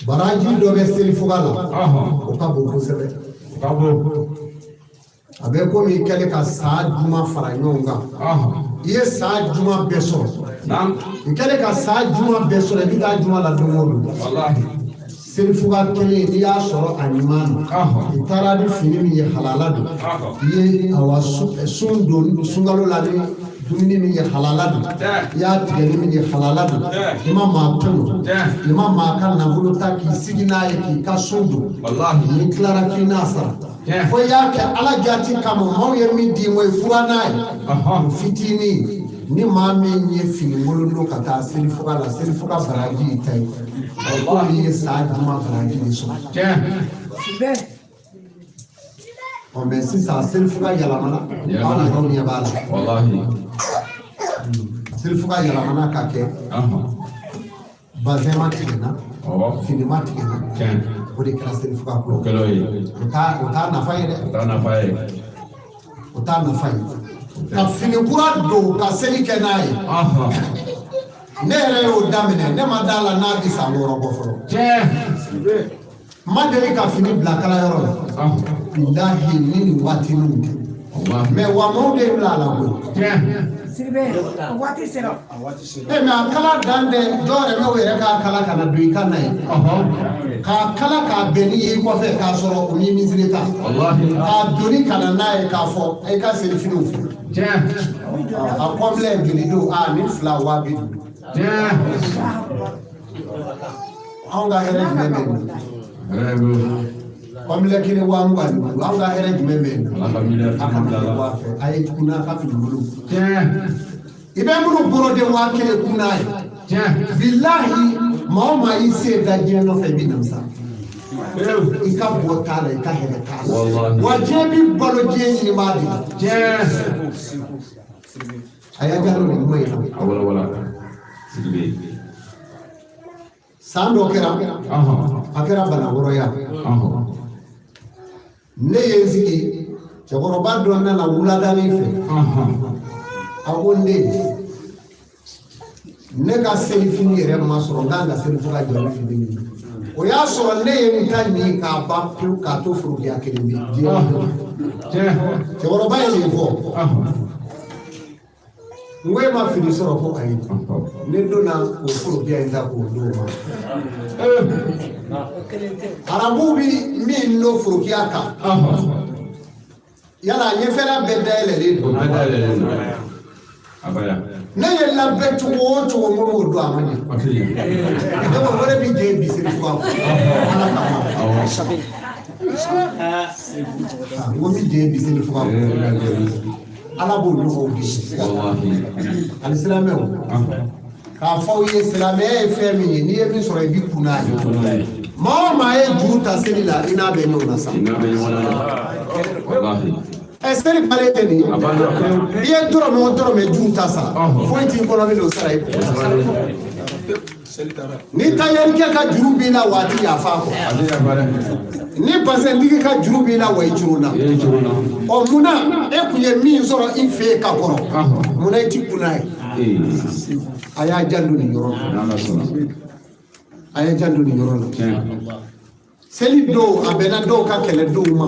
baraji do be seli fugala اها o ka bo ko sebe كابو abe ko mi kele ka sa juma fara nyonga اها iye sa juma beso نعم ikele ka sa juma beso le bi ka juma la domodo والله seli fuga kele ni ya soro animan اها itara di fini mi ye halala do اها iye awa sun don sungalo la ni dumuni mi ye halala do ya tigɛ mi ye halala do ima ma tunu ima ma ka nafolo ta k'i sigi n'a ye k'i ka sun do والله ni tilara k'i n'a sara fo y'a kɛ ala jati kama maaw ye min di mo ye fura n'a ye اها fitinin ni maa min ye fini wolon don ka taa selifuga la selifuga baraji y'i ta ye ko min ye sa juma baraji de sɔrɔ جاه ɔ mɛ sisan selifuga yɛlɛmana aw yɛrɛw ɲɛ b'a la والله selifuga yɛlɛmana ka kɛ اها bazɛn ma tigɛna اه fini ma tigɛna كان o de kɛra selifuga kɔrɔ وكلوي o t'a nafa ye dɛ تانا فاي o t'a nafa ye ka fini kura don ka seli kɛ n'a ye اها ne yɛrɛ y'o daminɛ ne ma d'a la n'a bi san wɔɔrɔ bɔ fɔlɔ جاه ma deli ka fini bila kalayɔrɔ la اها bilahi ni nin waati ninnu tɛ والله mɛ wa maaw de bila a la koyi جاه Siribe, waati sera. mɛ a kala dan tɛ dɔw yɛrɛ bɛ o yɛrɛ k'a kala ka na don i ka na ye اها k'a kala k'a bɛn n'i ye i kɔfɛ k'a sɔrɔ u ni misiri ta والله k'a doni ka na n'a ye k'a fɔ e ka seli finiw filɛ جاه a kɔnbilɛ joli don a ni fila waa bi duuru جاه anw ka hɛrɛ jumɛn bɛ yen ريبو kɔnbilɛ kelen waa mugan ni duuru anw ka hɛrɛ jumɛn bɛ yen الله فاميليا a ka fini waa fɛ a ye tugun n'a ka fini bolo جاه i bɛ minnu bolo de waa kelen kun n'a ye جاه bilahi maa o maa y'i se da diɲɛ nɔfɛ i bɛ namisa i ka bɔ t'a la i ka hɛrɛ t'a la والله wa diɲɛ bi balo diɲɛ ɲinibaa de la جاه a y'a jalo nin kuma in na ولا ولا سيدي san dɔ kɛra اها a kɛra bana wɔrɔya اها ne ye n sigi cɛkɔrɔba dɔ nana wuladanin fɛ اها a ko ne ka selifini yɛrɛ ma sɔrɔ n kan ka selifu ka jaabi fini ɲini o y'a sɔrɔ ne ye n ta ɲini k'a ban pewu k'a to forokiya kelen bi diɲɛ kɔnɔ. جاه cɛkɔrɔba ye nin fɔ اها n ko e ma fini sɔrɔ ko ayi ne donna o forokiya in ta k'o d'o ma arabuw bi min n'o forokiya kan اها yala ɲɛfɛla bɛɛ dayɛlɛlen don هذا ابايا ne ye labɛn cogo o cogo n ko m'o don a ma ɲɛ اكيد ne ko wɛrɛ bi jɛ bi seli fura ala kama n ko mi jɛ bi seli fura ala b'o nɔgɔw di والله ani silamɛw k'a fɔ aw ye silamɛya ye fɛn min ye n'i ye min sɔrɔ i b'i kun n'a ye maa o maa ye juru ta seli la i n'a bɛ ɲɔgɔn na sa والله seli pale tɛ nin ابانا i ye dɔrɔmɛ o dɔrɔmɛ juru ta sa foyi t'i kɔnɔ min n'o sara i kun ni tailleur ka juru b'i la waati yafa kɔ ni basɛntigi ka juru b'i la wa i curunna ɔ munna e kun ye min sɔrɔ i fɛ yen ka kɔrɔ munna i ti kunna ye a y'a janto nin yɔrɔ la a y'a janto nin yɔrɔ la seli don a bɛnna dɔw ka kɛlɛ dɔw ma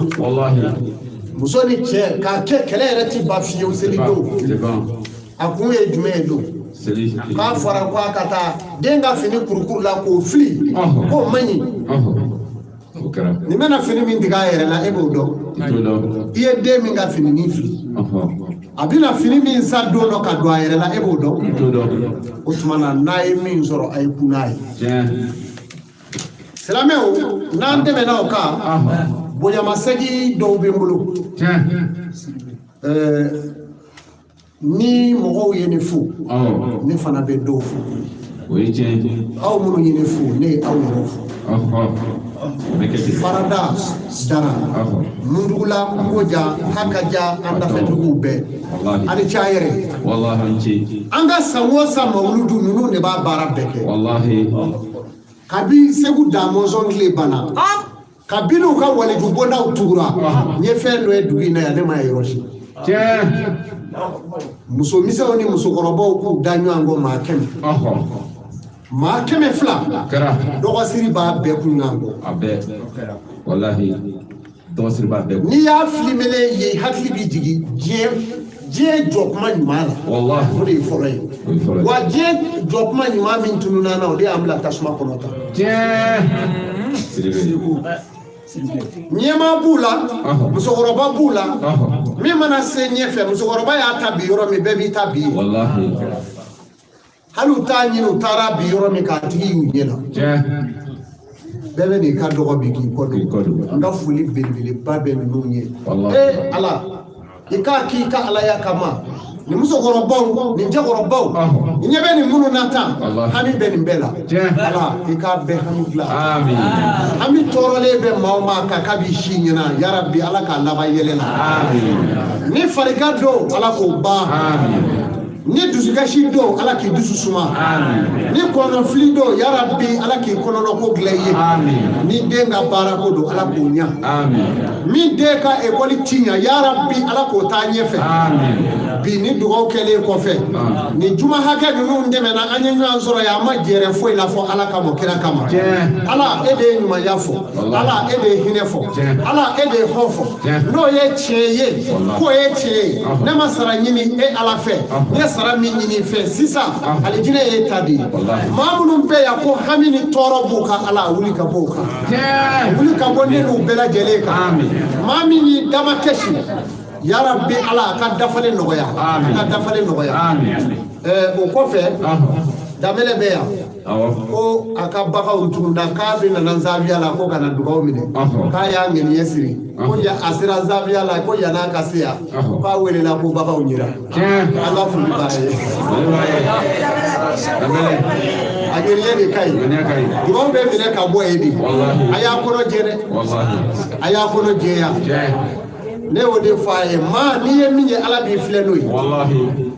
muso ni cɛ k'a kɛ kɛlɛ yɛrɛ ti ban fiyewu seli don a kun ye jumɛn ye don k'a fɔra ko a ka taa den ka fini kurukuru la k'o fili k'o man ɲi nin bɛna fini min tigɛ a yɛrɛ la e b'o dɔn i ye den min ka fini ni fili a bɛna fini min sa don dɔ ka don a yɛrɛ la e b'o dɔn o tuma na n'a ye min sɔrɔ a ye kun n'a ye silamɛw n'an tɛmɛna o kan bonyamasegin dɔw bɛ n bolo ni mɔgɔw ye ne fo ne fana bɛ dɔw fo aw minnu ye ne fo ne ye aw yɛrɛ fo farada dara mundugula koja hakaja an dafɛtigiw bɛɛ ani cɛ yɛrɛ an ka san o san mawuludu ninnu de b'a baara bɛɛ kɛ kabi segu da mɔzɔn tile banna kabini u ka waliju bondaw tugura n ye fɛn dɔ ye dugu in na yan ne ma ye yɔrɔ si muso misɛnw ni musokɔrɔbaw k'u da ɲɔgɔn kɔ maa kɛmɛ fila dɔgɔsiri b'a bɛɛ kun ɲɔgɔn kɔ n'i y'a filimele ye hakili b'i jigi diɲɛ jɔ kuma ɲuman la o de ye fɔlɔ ye wa diɲɛ jɔ kuma ɲuman min tununna na o de y'an bila tasuma kɔnɔ tan ɲɛmaa b'u la musokɔrɔba b'u la min mana se ɲɛfɛ musokɔrɔba y'a ta bi yɔrɔ min bɛɛ b'i ta bi hali u t'a ɲini u taara bi yɔrɔ min k'a tigi y'u ɲɛ la bɛɛ bɛ n'i ka dɔgɔ bi k'i kɔ don n ka foli belebeleba bɛ ninnu ye ala i k'a k'i ka alaya kama nin musokɔrɔbaw nin cɛkɔrɔbaw nin ɲɛ bɛ nin minnu na tan hami bɛ nin bɛɛ la ala i k'a bɛɛ hami dilan hami tɔɔrɔlen bɛ maa o maa kan k'a b'i si ɲɛna yarabi ala k'a laban yɛlɛ la ni farigan don ala k'o ban ni dusukasi don ala k'i dusu suma ni kɔnɔnafili don yarabi ala k'i kɔnɔnɔ ko dilan i ye ni den ka baara ko don ala k'o ɲa min den ka ekɔli ti ɲa yarabi ala k'o taa ɲɛfɛ bi ni dugawu kɛlen kɔfɛ ni juma hakɛ ninnu dɛmɛna an ye ɲɔgɔn sɔrɔ yan a ma jɛrɛ foyi la fɔ ala kama kira kama ala e de ye ɲumanya fɔ ala e de ye hinɛ fɔ ala e de ye hɔn fɔ n'o ye tiɲɛ ye k'o ye tiɲɛ ye ne ma sara ɲini e ala fɛ ne sara min ɲini fɛ sisan alijinɛ ye ta di maa minnu bɛ yan ko hami ni tɔɔrɔ b'u kan ala wuli ka bɔ u kan wuli ka bɔ ne n'u bɛɛ lajɛlen kan maa min y'i dama kɛsi yarabi ala ka dafalen nɔgɔya ka dafalen nɔgɔya o kɔfɛ damɛlɛ bɛ yan ko a ka baganw tununna k'a bɛ nana Zawiya la ko kana dugawu minɛ k'a y'a ŋɛniɲɛ siri ko a sera Zawiya la ko yan'a ka se yan k'a welela ko baganw yira an ka foli b'a ye a ŋɛniɲɛ de ka ɲi dugawu bɛ minɛ ka bɔ yen de a y'a kɔnɔ jɛ dɛ a y'a kɔnɔ jɛya ne y'o de fɔ a ye maa n'i ye min ye ala b'i filɛ n'o ye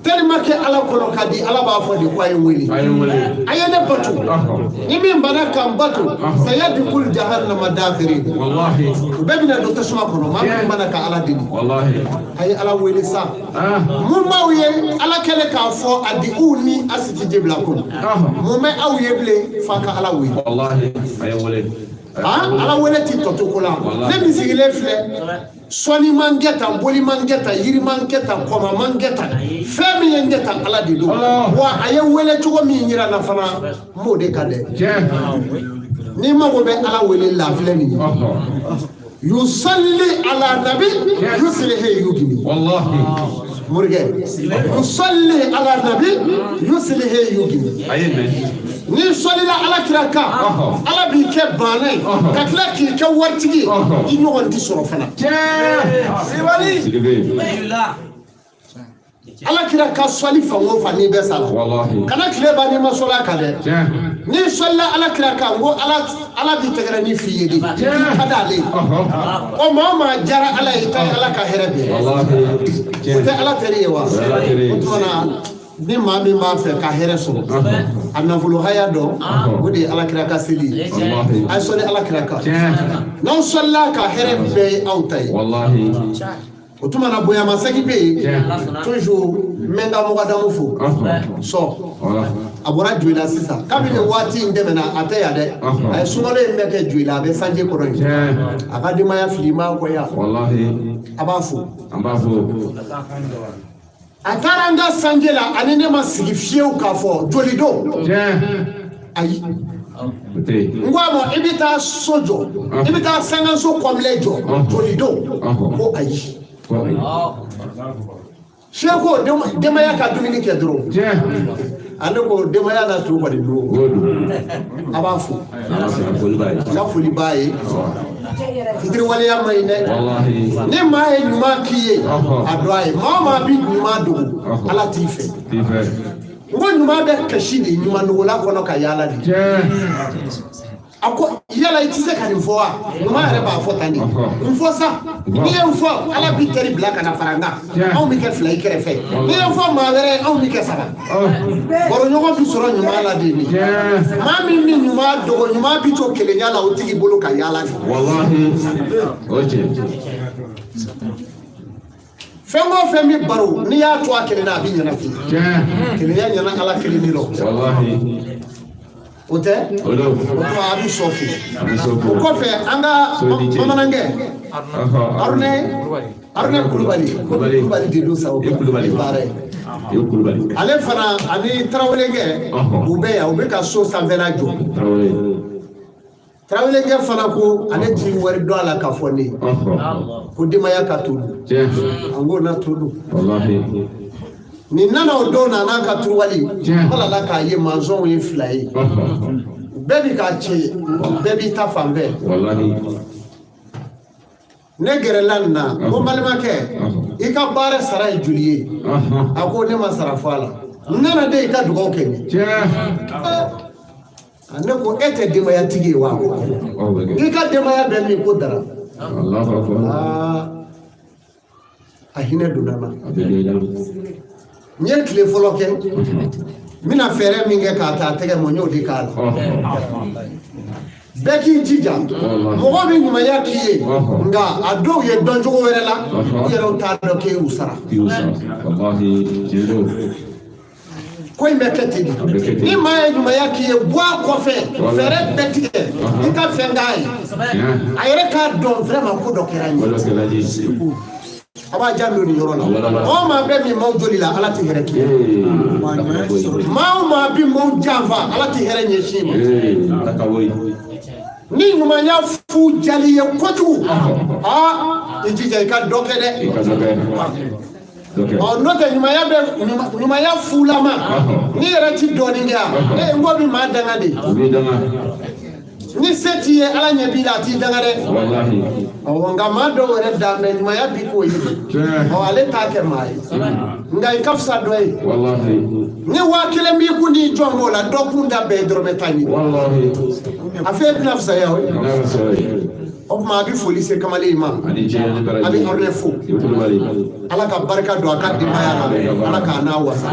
tellement que ala kɔnɔ ka di ala b'a fɔ de ko a ye wele a ye ne bato ni min bana kan bato sayadkhulu jahannama dakhirin u bɛɛ bɛna don tasuma kɔnɔ maa min bana ka ala deli a ye ala wele sa mun b'aw ye ala kɛlen k'a fɔ a di u ni asitije bila kɔnɔ mun bɛ aw ye bilen f'a ka ala wele ala wele ti tɔto ko la ne min sigilen filɛ sɔni man kɛ tan boli man kɛ tan yiri man kɛ tan kɔma man kɛ tan fɛn min ye n kɛ tan ala de don wa a ye wele cogo min yira na fana n b'o de ka dɛ n'i mago bɛ ala wele la filɛ nin ye yusalli ala nabi yuslihi yugni morikɛ yusalli ala nabi yuslihi yugni ni sɔlila ala kira kan ala b'i kɛ baana ye ka tila k'i kɛ waritigi i ɲɔgɔn tɛ sɔrɔ fana ala kira ka sɔli fan o fan n'i bɛ sa la kana tile ban n'i ma sɔli a kan dɛ n'i sɔlila ala kira kan ko ala b'i tɛgɛrɛ ni f'i ye de k'i ka d'ale ye o maa o maa diyara ala ye i ta ye ala ka hɛrɛ bɛɛ o tɛ ala teri ye wa o tuma na ni maa min b'a fɛ ka hɛrɛ sɔrɔ a nafolo haya dɔ o de ye alakira ka seli ye a ye sɔli alakira kan n'aw sɔlila ka hɛrɛ bɛɛ ye aw ta ye o tuma na bonyamasegin bɛ yen toujours n bɛ n ka mɔgɔdamu fo sɔ a bɔra Joyila sisan kabini waati in tɛmɛna a tɛ yan dɛ a ye sunkalo in bɛɛ kɛ Joyila a bɛ sanji kɔrɔ yen a ka denbaya fili ma kɔ yan a b'a fo a taara n ka sanji la ani ne ma sigi fiyewu k'a fɔ joli don ayi n ko a ma i bɛ taa so jɔ i bɛ taa sangaso kɔnbilen jɔ joli don ko ayi seeko denbaya ka dumuni kɛ dɔrɔn ale ko denbaya na to kɔni don a b'a fo n ka foli b'a ye fitiriwaleya ma ɲi dɛ ni maa ye ɲuman k'i ye a dɔn a ye maa o maa bi ɲuman dogo ala t'i fɛ n ko ɲuman bɛ kasi de ɲuman dogola kɔnɔ ka yaala de a ko yala I tɛ se ka nin fɔ wa ɲuman yɛrɛ b'a fɔ tan de n fɔ sa n'i ye n fɔ ala b'i teri bila ka na fara n kan anw bɛ kɛ fila I kɛrɛfɛ n'i ye n fɔ maa wɛrɛ anw bɛ kɛ saba bɔrɔɲɔgɔn bi sɔrɔ ɲuman la de maa min bɛ ɲuman dogo ɲuman bi to kelenya la o tigi bolo ka yaala de fɛn o fɛn bɛ baro n'i y'a to a kelen na a bɛ ɲɛnafin kelenya ɲɛna ala kelen de la o tɛ o tuma a bɛ sɔn fo o kɔfɛ an ka bamanankɛ Aruna Kulubali de don sa o bɛ Kulubali baara ye ale fana ani Tarawelekɛ u bɛ yan u bɛ ka so sanfɛla jɔ Tarawelekɛ fana ko ale ti wari dɔn a la ka fɔ ne ko denbaya ka to dun an ko na to dun ni nana o don na n'a ka turuwali ala la k'a ye mansɔnw ye fila ye bɛɛ bi k'a cɛ bɛɛ b'i ta fan fɛ ne gɛrɛla nin na ko balimakɛ I ka baara sara ye joli ye a ko ne ma sara fɔ a la n nana de I ka dugawu kɛ ne ko e tɛ denbaya tigi ye wa I ka denbaya bɛ min ko dara a hinɛ donna na n ye tile fɔlɔ kɛ n bɛna fɛɛrɛ min kɛ k'a ta tɛgɛ ma n y'o de k'a la bɛɛ k'i jija mɔgɔ bɛ ɲumanya k'i ye nka a dɔw ye dɔncogo wɛrɛ la u yɛrɛw t'a dɔn k'e y'u sara ko in bɛ kɛ ten de ni maa ye ɲumanya k'i ye bɔ a kɔfɛ fɛɛrɛ bɛɛ tigɛ I ka fɛn k'a ye a yɛrɛ k'a dɔn vraiment ko dɔ kɛra n ye a b'a jaabi nin yɔrɔ la maa o maa bɛ min maaw joli la ala tɛ hɛrɛ k'i ye maa o maa bi maaw janfa ala tɛ hɛrɛ ɲɛsin ma ni ɲumanya fu jali ye kojugu I jija I ka dɔ kɛ dɛ n'o tɛ ɲumanya fulama ni yɛrɛ ti dɔɔnin kɛ n ko bi maa danga de ni se t'i ye ala ɲɛ b'i la a t'i danga dɛ nka maa dɔw yɛrɛ da mɛ ɲumanya bi k'o ye ale t'a kɛ maa ye nka I ka fisa dɔ ye ni 1000 b'i kun n'i jɔn b'o la dɔ kun da bɛɛ ye dɔrɔmɛ 10 ye a fɛ bɛna fisaya o tuma a bɛ foli se kamalen ma a bɛ Aruna fo ala ka barika don a ka denbaya la ala k'a n'a wasa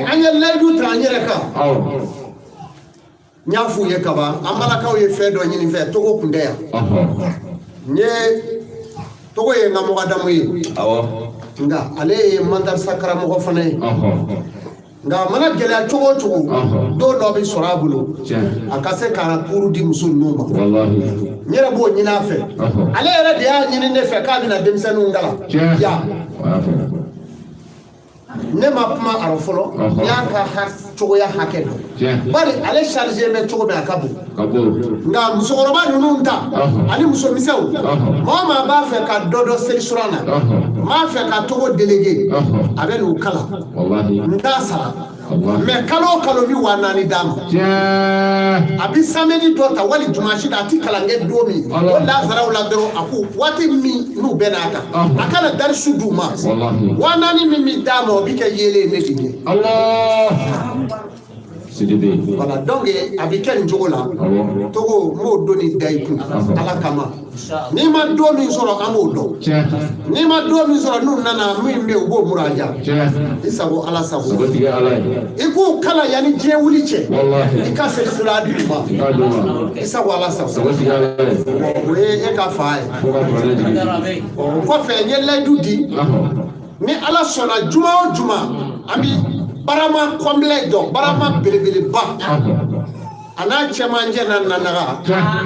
an ye layidu ta an yɛrɛ kan n y'a f'u ye kaban an balakaw ye fɛn dɔ ɲini fɛ Togo kun tɛ yan n ye Togo ye n ka mɔgɔdamu ye nka ale ye mandarisa karamɔgɔ fana ye nka mana gɛlɛya cogo o cogo don dɔ bɛ sɔrɔ a bolo a ka se ka kuru di muso ninnu ma n yɛrɛ b'o ɲini a fɛ ale yɛrɛ de y'a ɲini ne fɛ k'a bɛna denmisɛnninw kalan ya ne ma kuma aro fɔlɔ n y'a ka cogoya hakɛ dɔn bari ale chargé bɛ cogo min a ka bon nka musokɔrɔba ninnu ta ani musomisɛnw maa o maa b'a fɛ ka dɔ dɔ selisurana n b'a fɛ ka Togo délégué a bɛ n'u kalan n t'a sara mais kalo o kalo n bɛ 4000 d'a ma a bɛ samedi dɔ ta wali dimanche a tɛ kalan kɛ don min o lazaraw la dɔrɔn a ko waati min n'u bɛ n'a kan a kana darisu d'u ma 4000 min bɛ d'a ma o bɛ kɛ yeelen ne de ye voilà donc a bɛ kɛ nin cogo la Togo n b'o donni da I kun ala kama ni ma do min sɔrɔ an b'o dɔn ni ma do min sɔrɔ n'u nana min bɛ u b'o muraja i sago ala sago i k'u kala yanni diɲɛ wuli cɛ i ka se sira di ma i sago ala sago o ye e ka fa ye o kɔfɛ n ye layidu di ni ala sɔnna juma o juma an bi barama kɔnbila dɔn barama belebeleba a n'a cɛmancɛ n'a nanaga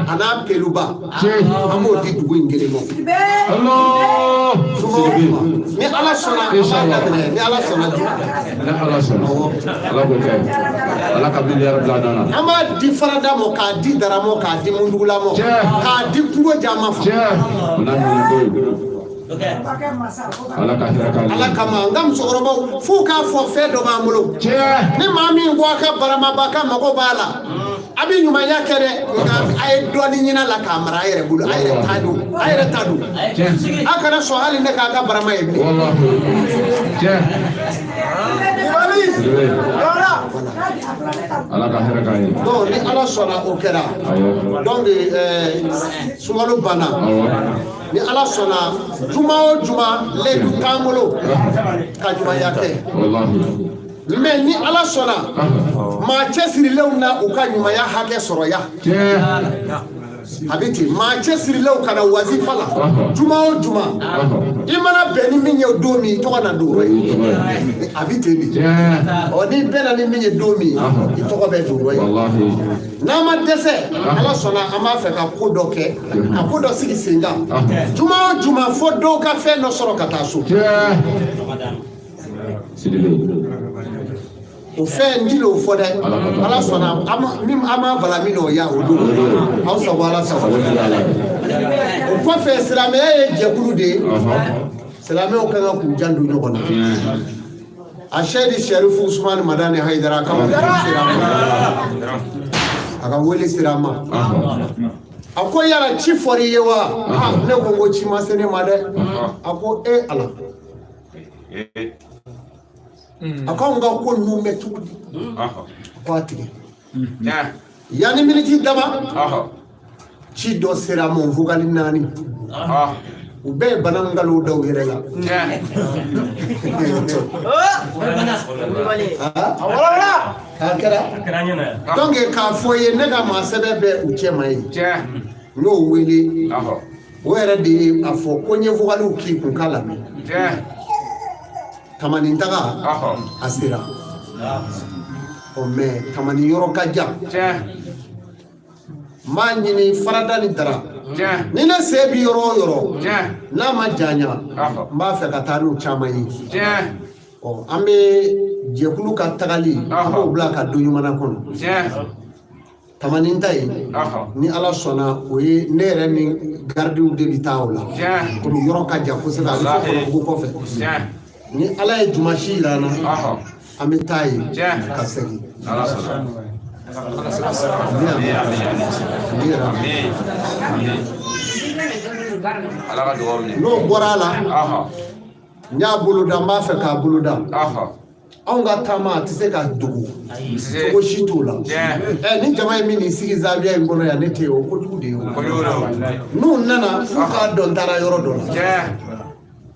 a n'a peluba an b'o di dugu in kelen ma ni ala sɔnna an b'a daminɛ ni ala sɔnna ala k'o kɛ ala ka miliyari bila nana an b'a di farada ma k'a di dara ma k'a di mundugula ma k'a di kungo jama fa ala kama n ka musokɔrɔbaw f'u k'a fɔ fɛn dɔ b'an bolo ni maa min ko a ka baramaba ka mago b'a la a bɛ ɲumanya kɛ dɛ nka a ye dɔɔni ɲini la k'a mara a yɛrɛ bolo a yɛrɛ ta don a kana sɔn hali ne k'a ka barama ye bilen ala ka hɛrɛ k'a ye donc ni ala sɔnna o kɛra donc sunkalo banna ni ala sɔnna juma o juma ledu t'an bolo ka jumanya kɛ mais ni ala sɔnna maa cɛsirilenw na u ka ɲumanya hakɛ sɔrɔ yan a bɛ ten maa cɛsirilenw ka na wazifa la juma o juma i mana bɛn ni min ye don min i tɔgɔ na don o ye a bɛ ten de ɔ n'i bɛnna ni min ye don min i tɔgɔ bɛ don o ye n'a ma dɛsɛ ala sɔnna an b'a fɛ ka ko dɔ kɛ ka ko dɔ sigi sen kan juma o juma fo dɔw ka fɛn dɔ sɔrɔ ka taa so o fɛn n ti n'o fɔ dɛ ala sɔnna an m'a bala min n'o ya o don aw sago ala sago o kɔfɛ silamɛya ye jɛkulu de ye silamɛw kan ka k'u janto ɲɔgɔn na a sɛdi sɛrifu usumani madani hayidara a ka wele sira ma a ko yala ci fɔr'i ye wa ne ko n ko ci ma se ne ma dɛ a ko ala a ko anw ka ko ninnu bɛ cogo di a ko a tigɛ yanni miniti dama ci dɔ sera ma fukali 4 u bɛɛ ye banangalo dɔw yɛrɛ la a kɛra donc k'a fɔ ye ne ka maa sɛbɛn bɛ u cɛ ma ye n y'o wele o yɛrɛ de ye a fɔ ko n ye fukaliw k'i kun k'a lamɛn tamani taga a sera mais tamani yɔrɔ ka jan n b'a ɲini farada ni dara ni ne se bi yɔrɔ o yɔrɔ n'a ma janya n b'a fɛ ka taa n'u caman ye an bɛ jɛkulu ka tagali an b'o bila ka don ɲuman kɔnɔ tamani ta ye ni ala sɔnna o ye ne yɛrɛ ni gardiw de bɛ taa o la komi yɔrɔ ka jan kosɛbɛ a bɛ fɔ kɔnɔbugu kɔfɛ ni ala ye juma si yira na an bɛ taa ye ka segin n'o bɔra a la n y'a boloda n b'a fɛ k'a boloda anw ka taama a tɛ se ka dogo cogo si t'o la ni jama ye min sigi Zawiya in kɔnɔ yan ne tɛ yen o kojugu de ye n'u nana f'u k'a dɔn n taara yɔrɔ dɔ la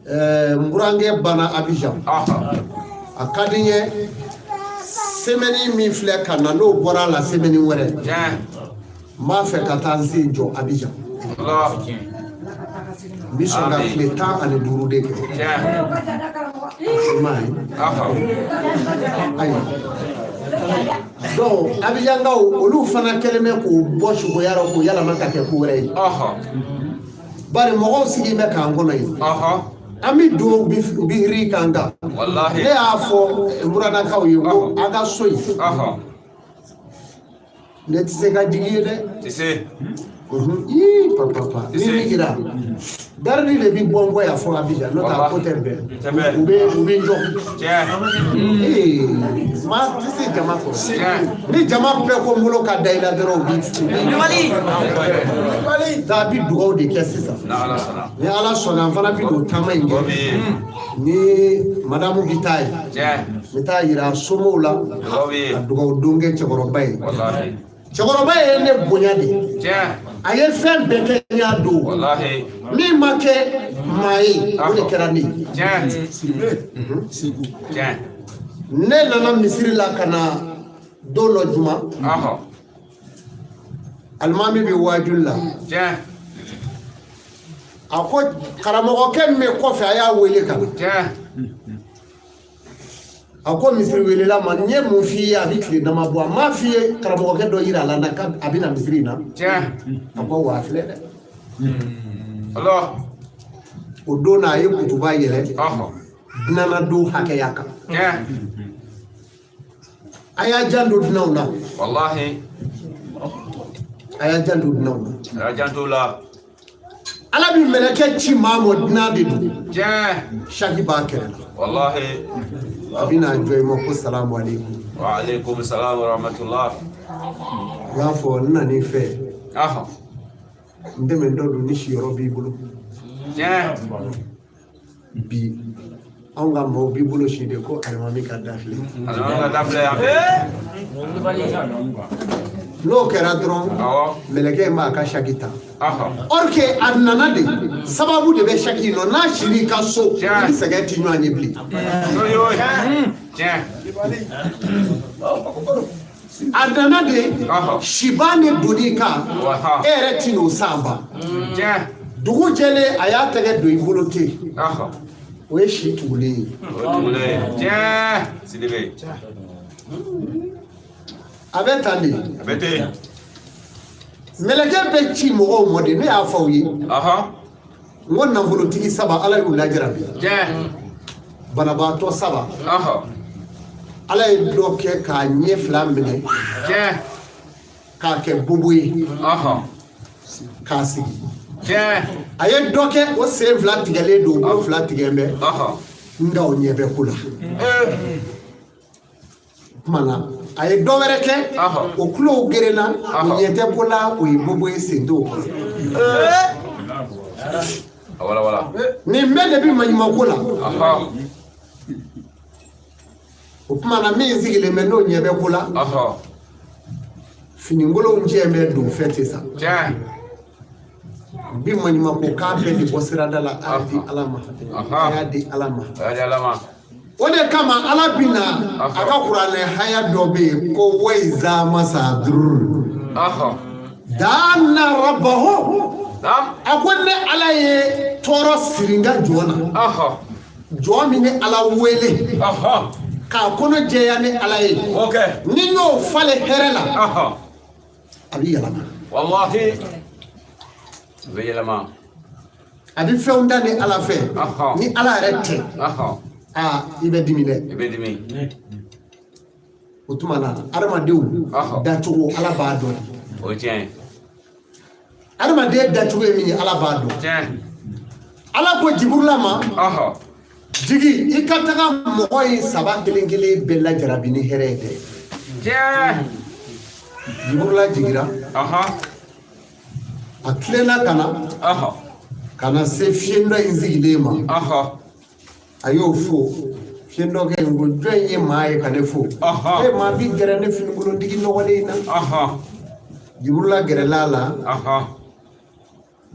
n burankɛ banna Abidjan a ka di n ye semaine min filɛ ka na n'o bɔra a la semaine wɛrɛ n b'a fɛ ka taa n sen jɔ Abidjan n bɛ sɔn ka tile 15 de kɛ donc Abidjankaw olu fana kɛlen bɛ k'o bɔ suguya la k'o yɛlɛma ka kɛ ko wɛrɛ ye bari mɔgɔw sigilen bɛ k'an kɔnɔ yen an bɛ don u bɛ hiri kan kan ne y'a fɔ muradakaw ye ko a ka so in ne tɛ se ka jigin ye dɛ papa ni migira gardi le bi bɔ n kɔ yan fɔ Abidjan n'o tɛ a ko tɛ bɛn u bɛ n jɔ maa tɛ se jama kɔrɔ ni jama bɛɛ ko n bolo ka da i la dɔrɔn u b'i taa a bɛ dugawu de kɛ sisan ni ala sɔnna an fana bɛ don taama in kɛ ni madamu bɛ taa ye n bɛ taa yira somɔgɔw la ka dugawu don kɛ cɛkɔrɔba ye cɛkɔrɔba ye ne bonya de a ye fɛn bɛɛ kɛ n y'a don min ma kɛ maa ye o de kɛra ne ye ne nana misiri la ka na don dɔ juma alimami bɛ waajuli la a ko karamɔgɔkɛ min bɛ kɔfɛ a y'a wele ka na a ko misiri welela ma n ye mun f'i ye a bɛ tile dama bɔ a m'a f'i ye karamɔgɔkɛ dɔ yira a la a bɛ na misiri in na a ko wa a filɛ dɛ o don na a ye kutuba yɛlɛ dunana don hakɛya kan a y'a janto dunanw na a y'a janto dunanw na ala bɛ mɛlɛkɛ ci maa ma dunan de don saki b'a kɛrɛ la a bɛna jɔ i ma ko salamu aleykum wa aleykum salam wa rahmatullah n y'a fɔ n nan'i fɛ n dɛmɛ dɔ don ni siyɔrɔ b'i bolo bi anw ka maaw b'i bolo si de ko alimami ka dafile n'o kɛra dɔrɔn mɛlɛkɛ in b'a ka saki ta or que a nana de sababu de bɛ saki nɔ n'a siri ka so i sɛgɛn ti ɲɔgɔn ye bilen a nana de siba ne donni kan e yɛrɛ ti n'o sanba dugu jɛlen a y'a tɛgɛ don i bolo ten o ye si tugulen ye a bɛ tan de mɛlɛkɛ bɛ ci mɔgɔw mɔ de ne y'a fɔ aw ye n ko nafolotigi 3 ala y'u lajarabi banabaatɔ 7 ala ye dɔ kɛ k'a ɲɛ 2 minɛ k'a kɛ bobo ye k'a sigi a ye dɔ kɛ o sen 2 tigɛlen don o bolo 2 tigɛlen bɛ nka o ɲɛ bɛ ko la kumana a ye dɔ wɛrɛ kɛ o kulow gerenna o ɲɛ tɛ ko la o ye bobo ye sen t'o kɔrɔ nin bɛɛ de bɛ maɲumako la o kumana min sigilen bɛ n'o ɲɛ bɛ ko la finikolonw cɛ bɛ don fɛn tɛ sa bi maɲumako k'a bɛɛ de bɔ sirada la a di ala ma a y'a di ala ma o de kama ala bina a ka kuranɛ haya dɔ bɛ yen ko waiza masadurur dana rabbahu a ko ne ala ye tɔɔrɔ siri n ka jɔn na jɔn min ni ala wele k'a kɔnɔ jɛya ni ala ye ni y'o falen hɛrɛ la a bɛ yɛlɛma a bɛ fɛnw da ni ala fɛ ni ala yɛrɛ tɛ i bɛ dimi dɛ o tuma na adamadenw dacogo ala b'a dɔn adamaden dacogo ye min ye ala b'a dɔn ala ko jiburula ma jigi i ka taga mɔgɔ ye 3 kelen-kelen bɛɛ lajarabi ni hɛrɛ ye dɛ jiburula jigira a tilenna ka na se fiɲɛdɔ in sigilen ma a y'o fo fiɲɛdɔkɛ in ko jɔn ye maa ye ka ne fo e maa bi gɛrɛ ne finikolotigi nɔgɔlen na jiburula gɛrɛla la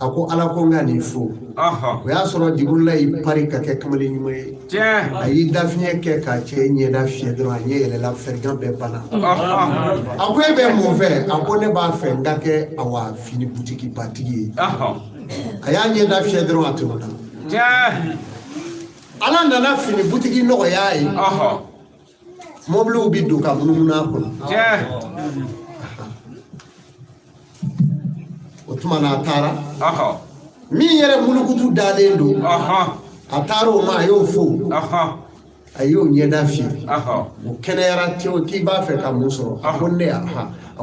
a ko ala ko n ka nin fo o y'a sɔrɔ jiburula y'i pari ka kɛ kamalen ɲuman ye a y'i da fiɲɛ kɛ k'a cɛ ɲɛda fiɲɛ dɔrɔn a ɲɛ yɛlɛla fɛrigan bɛɛ bana a ko e bɛ mun fɛ a ko ne b'a fɛ n ka kɛ awa fini butiki batigi ye a y'a ɲɛda fiɲɛ dɔrɔn a tununa ala nana fini butiki nɔgɔya ye mobiliw bi don ka munumunu a kɔnɔ o tuma na a taara min yɛrɛ mulukutu dalen don a taara o ma a y'o fo a y'o ɲɛda fiyɛ o kɛnɛyara tew k'i b'a fɛ ka mun sɔrɔ a ko ne a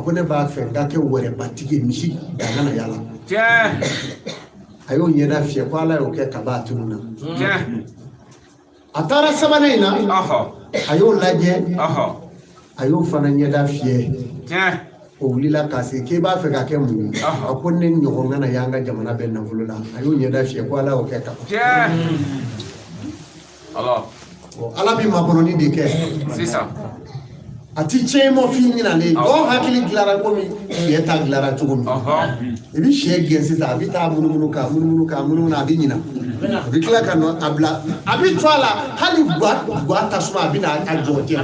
ko ne b'a fɛ n ka kɛ wɛrɛbatigi ye misi dangana yala a y'o ɲɛda fiyɛ ko ala y'o kɛ kaba a tunu na a taara sabanan in na a y'o lajɛ a y'o fana ɲɛda fiyɛ o wulila k'a se k'i b'a fɛ ka kɛ mun ye a ko ne ɲɔgɔn kana y'an ka jamana bɛɛ nafolo la a y'o ɲɛda fiyɛ ko ala y'o kɛ kaba ala bɛ makɔnɔni de kɛ ati chemo fini na le do hakili glara ko mi yeta glara to mi ibi shege sisa abi ta mununu abi nyina abi kila kanu abla abi twala hali gwa tasuma abi na ajote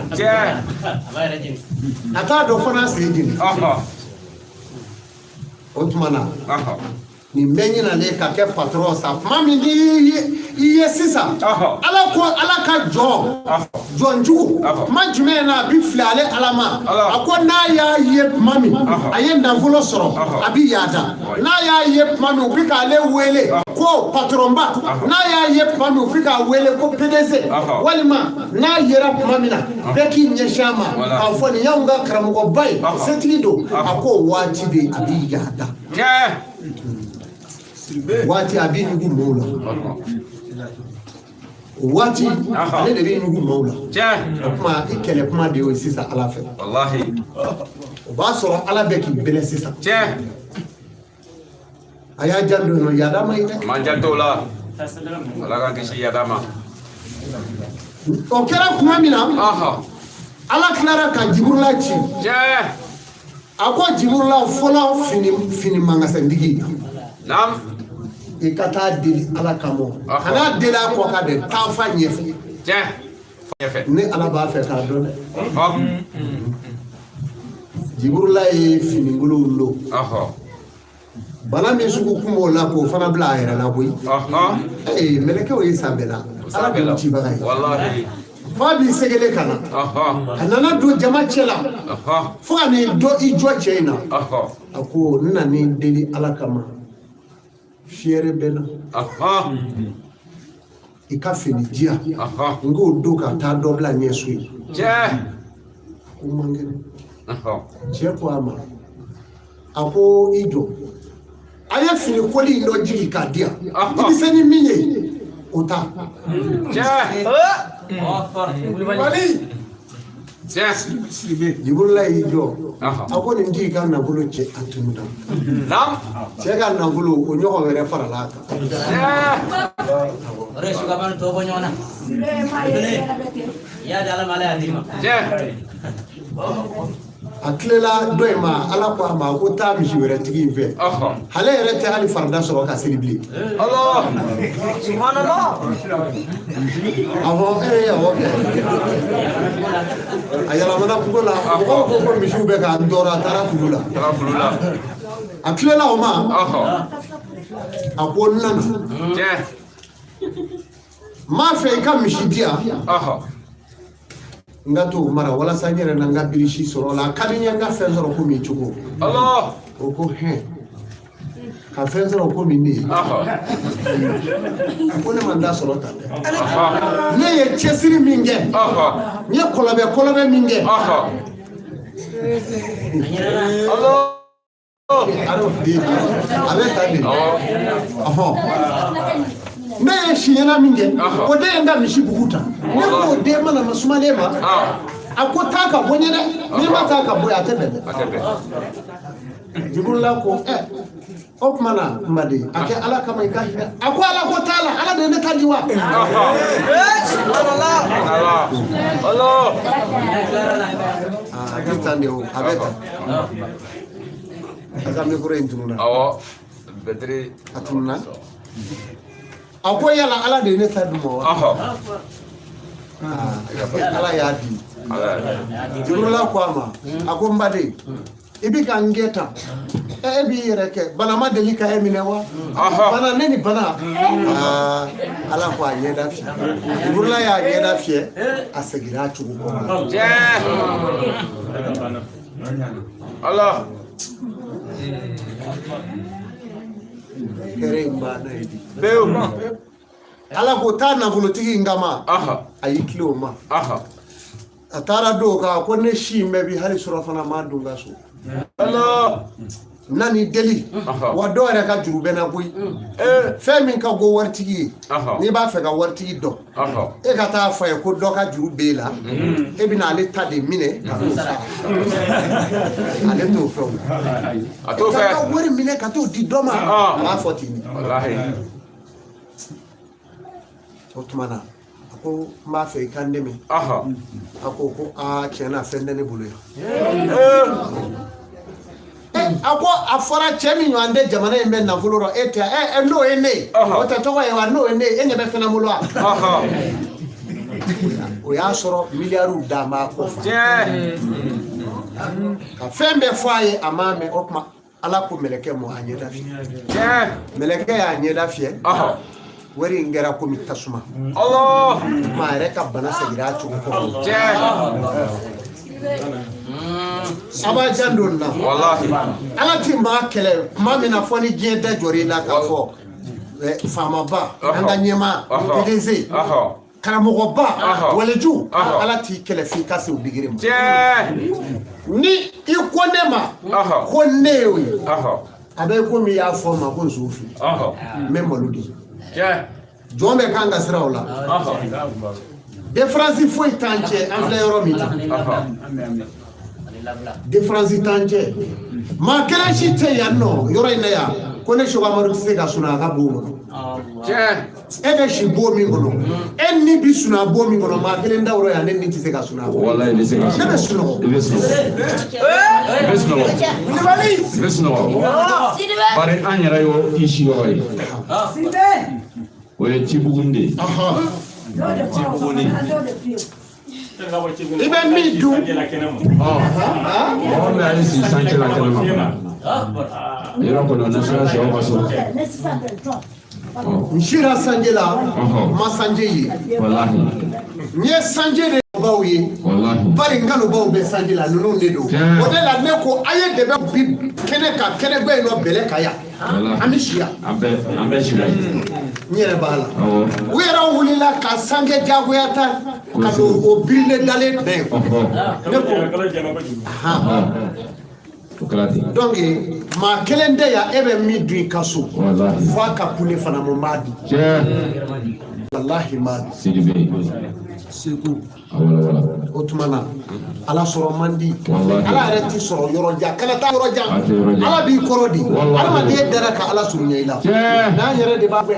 ata do fona sejini otmana ni menyi na le ka ke patron sa mami ni iye sisa ala ka jo njugo ma jume na bi flale alama akona ya ye mami ayenda volo soro abi yada na ya ye mami ubika le wele ko patron ba na ya ye mami ubika wele ko PDC walima na yera mami na beki nyeshama afoni yanga karamugo bai setlido ako wati de abi yada wati abi nugu mola wati ale de bi nugu mola kuma ikele kuma de o sisa ala fe wallahi o ba so ala be ki bele sisa aya jando no yada mai man jando la ala kan kishi yada ma o kera kuma mina ala klara ka jibrula chi akwa jibrula fola fini mangasa ndigi nam ikata dili ala kamo ana dela ko ka de tafa nyefe ni ala ba fe ka do jibrula e fini ngulu lo bala mi suku kumo la ko fana bla era la boy meleke o isabela ala be ci bagay wallahi fabi segele kana anana do jama chela fo ani do ijo chena ako nna ni deli ala kama fiere bena ikafini dia ngo doka ta dobla nyesu ko mangene chepo ama ako ijo aya fini koli ndo jigi ka dia ibiseni minye ota wali jibrila ijo ako ni ndi ka na bulu che atunda nam che ka na bulu o nyoko were farala ka ore suka ban to bonyona ya dala mala adima aklela doima ala ko ma ko ta mi were tigi fe hale rete ali farda so ka selibli Allah subhanallah avo ayala mana kugola ko mi shube ka ndora tara kulula aklela o ma akonna ma fe ka mi shidia ngato mara wala sanyere na ngabirishi soro la kadinya nga fenzoro ko mi chugo Allah oko ka fenzoro ko mi ni ko ne manda soro ta ne ye chesiri minge ne kolobe minge Allah aro di avec tani me shinyana minge o de enda mishibukuta ne ko de mana masumalema akota ka bonyere ni mata ka boya tebe jibrila ko op mana mbadi ake ala kama ikahina ako ala ko tala ala de ne tajiwa subhanallah Allah kitande o abeta azamne ko rentununa awo bedri atunna ako yala ala de ne tadumo ala ya di jibrila ko ama ako mbade ibi kan ngeta bi yereke bana ma delika e minewa bana neni bana ala ko ayeda fi jibrila ya ayeda fi asegira chugo ko Allah kere mbana idi beu ala ko ta na volotigi ngama ayiklo ma atara do ka ko ne shi mebi hali surafana ma dunga so Allah nani deli wa do re ka juru bena boy fe min ka go wartigi ni ba fe ka wartigi do e ka ta fa ko do ka juru bela e bina le ta de mine ka so sa ale to fe ato fe ka wori mine ka to di do ma ma fotini wallahi otmana ko m'a fɛ I ka n dɛmɛ a ko tiɲɛ na fɛn tɛ ne bolo yan a ko a fɔra cɛ min ɲɔgɔn tɛ jamana in bɛ nafolo rɔ e tɛ n'o ye ne ye o tɛ tɔgɔ ye wa n'o ye ne ye e ɲɛ bɛ fɛn bolo wa o y'a sɔrɔ miliyariw d'a ma kɔfɛ ka fɛn bɛɛ fɔ a ye a m'a mɛn o tuma Ala ko mɛlɛkɛ mɔ a ɲɛda fiyɛ mɛlɛkɛ y'a ɲɛda fiyɛ wari in kɛra komi tasuma maa yɛrɛ ka bana seginna a cogo kɔrɔ abajan don na Ala ti maa kɛlɛ kuma min na fɔ ni diɲɛ da jɔr'i la k'a fɔ faamaba an ka ɲɛmaa PDG karamɔgɔba waleju Ala t'i kɛlɛ f'i ka se o digiri ma ni I ko ne ma ko ne ye o ye a bɛ komi I y'a fɔ ma ko nso fili n bɛ malo di jɔn bɛ kan ka sira o la différence foyi t'an cɛ an filɛ yɔrɔ min na différence t'an cɛ maa kelen si tɛ yan nɔ yɔrɔ in na yan ko ne Seku Amadu tɛ se ka sunɔgɔ a ka bon kɔnɔ e bɛ si bon min kɔnɔ e ni bi sunɔgɔ bon min kɔnɔ maa kelen da yɔrɔ yan ne ni tɛ se ka sunɔgɔ ne bɛ sunɔgɔ bari an yɛrɛ y'o I si yɔrɔ ye o ye Cibugun de ye I bɛ min dun mɔgɔ min ale si sanche la kɛnɛma yɔrɔ kɔnɔ nasɔrɔ sɛw ka so n sira sanje la ma sanje ye n ye sanje de baw ye bari n kanubaw bɛ sanje la ninnu de don o de la ne ko a ye dɛmɛ bi kɛnɛ kan kɛnɛ bɛ yen nɔ bɛlɛ ka yan an bɛ si yan an bɛ si yan n yɛrɛ b'a la u yɛrɛ wulila ka sange jagoya ta ka don o birile dalen bɛɛ ne ko donc maa kelen tɛ yan e bɛ min dun I ka so fo a ka kun ne fana mo m'a dun wallahi m'a dun Seku o tuma na Ala sɔrɔ man di Ala yɛrɛ ti sɔrɔ yɔrɔ jan kana taa yɔrɔ jan Ala b'i kɔrɔ di adamaden dara ka Ala surunya I la n'an yɛrɛ de b'a gɛ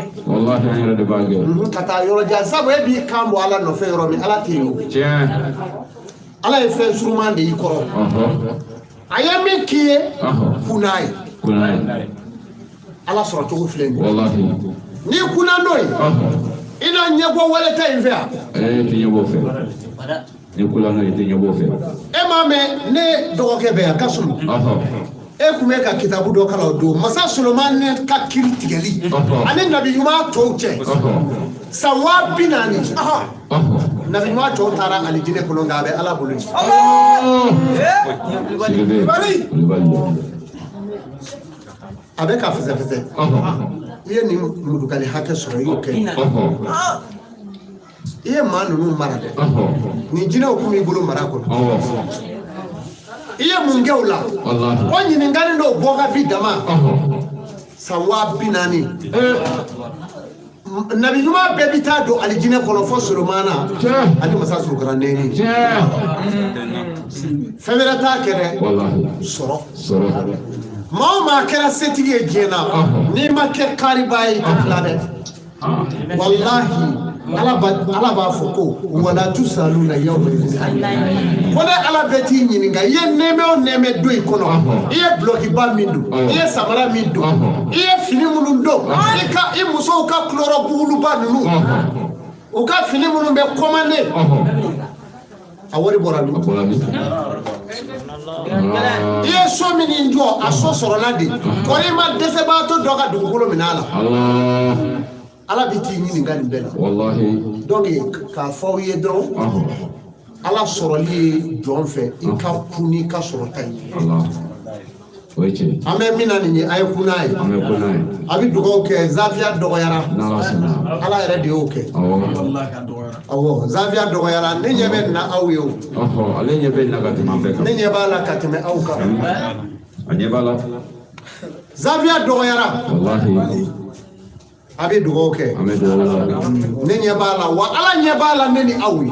ka taa yɔrɔ jan sabu e b'i kan bɔ Ala nɔfɛ yɔrɔ min Ala tɛ yen o Ala ye fɛn suruman de I kɔrɔ a ye min k'i ye kun n'a ye Ala sɔrɔ cogo filɛ nin ye n'i kunna n'o ye I n'a ɲɛbɔ wale tɛ in fɛ yan tɛ ɲɛbɔ fɛ ni kula n'o ye tɛ ɲɛbɔ fɛ e m'a mɛn ne dɔgɔkɛ bɛ yan Kasum e kun bɛ ka kitabu dɔ kalan o don Masa Solomani ka kiri tigɛli ani nabi ɲuman tɔw cɛ san 40,000 nabi ɲuman tɔw taara alijinɛ kɔnɔ nka a bɛ Ala bolo a bɛ ka fɛsɛfɛsɛ I ye nin mudukali hakɛ sɔrɔ I y'o kɛ I ye maa ninnu mara dɛ nin jinɛw kun b'i bolo mara kɔnɔ I ye mun kɛ o la o ɲininkali n'o bɔ ka bi dama san 40,000 nabi ɲuman bɛɛ bi taa don alijinɛ kɔnɔ fɔ Solomana ani masa Zulukaranɛni fɛn wɛrɛ t'a kɛ dɛ sɔrɔ maa o maa kɛra setigi ye diɲɛ na n'i ma kɛ kaariba ye I tɛ tila dɛ wallahi Ala b'a fɔ ko wala tusaluna yawma idhin ko ne Ala bɛ t'i ɲininka I ye nɛɛmɛ o nɛɛmɛ don I kɔnɔ I ye dulokiba min don I ye samara min don I ye fini minnu don I musow ka kulɔrɔ buguluba ninnu u ka fini minnu bɛ commandé a wari bɔra min I ye so min jɔ a so sɔrɔla de kɔri ma dɛsɛbaatɔ dɔ ka dugukolo minɛ a la Ala bɛ t'i ɲininka nin bɛɛ la donc k'a fɔ aw ye dɔrɔn Ala sɔrɔli ye jɔn fɛ I ka kun n'i ka sɔrɔta ye an bɛ min na nin ye a ye kun n'a ye a bɛ dugawu kɛ Zafiya dɔgɔyara Ala yɛrɛ de y'o kɛ awɔ Zafiya dɔgɔyara ne ɲɛ bɛ nin na aw ye o ale ɲɛ bɛ nin na ka tɛmɛ an bɛɛ kan ne ɲɛ b'a la ka tɛmɛ aw kan a ɲɛ b'a la Zafiya dɔgɔyara a bɛ dugawu kɛ ne ɲɛ b'a la wa Ala ɲɛ b'a la ne ni aw ye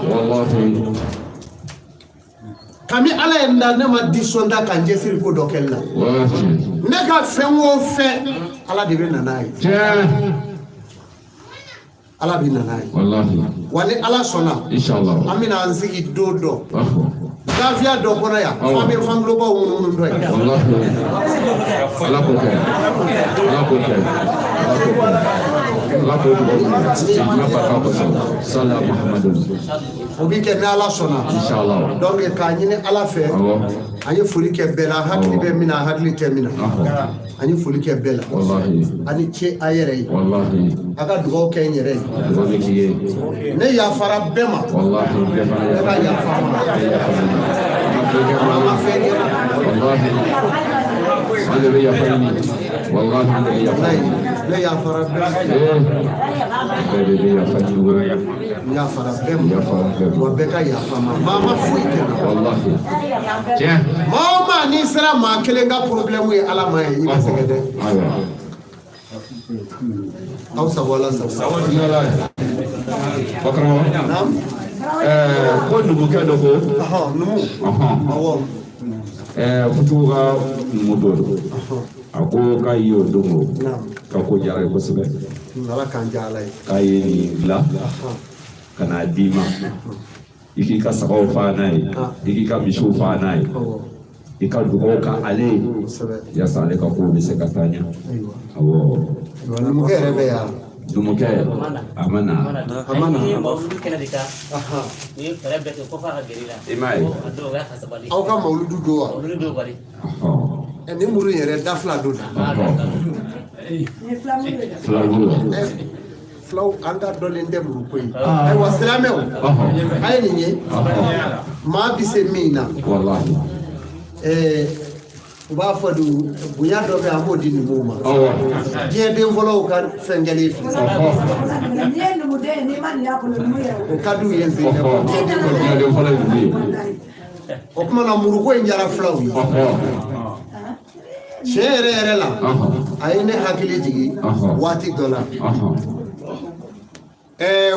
kami Ala ye n da ne ma disɔnda ka n cɛsiri ko dɔ kɛli la ne ka fɛn o fɛn Ala de bɛ na n'a ye ala bi nana ye wallahi wa ni ala sɔnna inshallah an bɛna an sigi don dɔ lafiya dɔ kɔnɔ yan fo an bɛ fangulobaw munumunu dɔ ye wallahi ala ko kɛ ala ko kɛ ala ko kɛ ala barika kosɔn sala muhammadu o bi kɛ ni ala sɔnna inshallah donc k'a ɲini ala fɛ an ye foli kɛ bɛɛ la hakili bɛ min na hakili tɛ min na an ye foli kɛ bɛɛ la wallahi ani ce a yɛrɛ ye wallahi a ka dugawu kɛ n yɛrɛ ye dugawu bɛ k'i ye ne yafara bɛɛ ma wallahi bɛɛ fana bɛɛ ka yafa ma an ma fɛn kɛ wallahi ale bɛ yafa ɲini wallahi ale bɛ yafa ɲini ne yafara bɛɛ bɛɛ de bɛ yafa ɲini yafara bɛɛ ma wa bɛɛ ka yafa ma maa ma foyi kɛ na wallahi tiɲɛ maa o maa n'i sera maa kelen ka problème ye ala ma ye i bɛ sɛgɛn dɛ aw sago ala sago bakarawa ko numukɛ dɔ ko numu awɔ futu ka numu dɔ don a ko k'a ye o don o ka ko diyara ye kosɛbɛ ala k'an diya ala ye k'a ye nin dilan ka n'a d'i ma i k'i ka sagaw faa n'a ye i k'i ka misiw faa n'a ye i ka dugawu ka ale ye yaasa ale ka kow bɛ se ka taa ɲɛ awɔ numukɛ yɛrɛ bɛ yan numukɛ a ma na i m'a ye aw ka mawuludu don wa ni muru yɛrɛ da fila don da filaburu fulaw an ka dɔlen tɛ muru ko ye ayiwa silamɛw a ye nin ye maa bɛ se min na wallahi u b'a fɔ de bonya dɔ bɛ an b'o di numuw ma diɲɛ den fɔlɔw ka fɛn kɛlen filɛ N'i ye numuden ye n'i ma nin y'a kɔnɔ numu yɛrɛ o ka d'u ye sen dɛ diɲɛ den fɔlɔ ye numu ye o tuma na muruko in diyara fulaw ye tiɲɛ yɛrɛ yɛrɛ la a ye ne hakili jigin waati dɔ la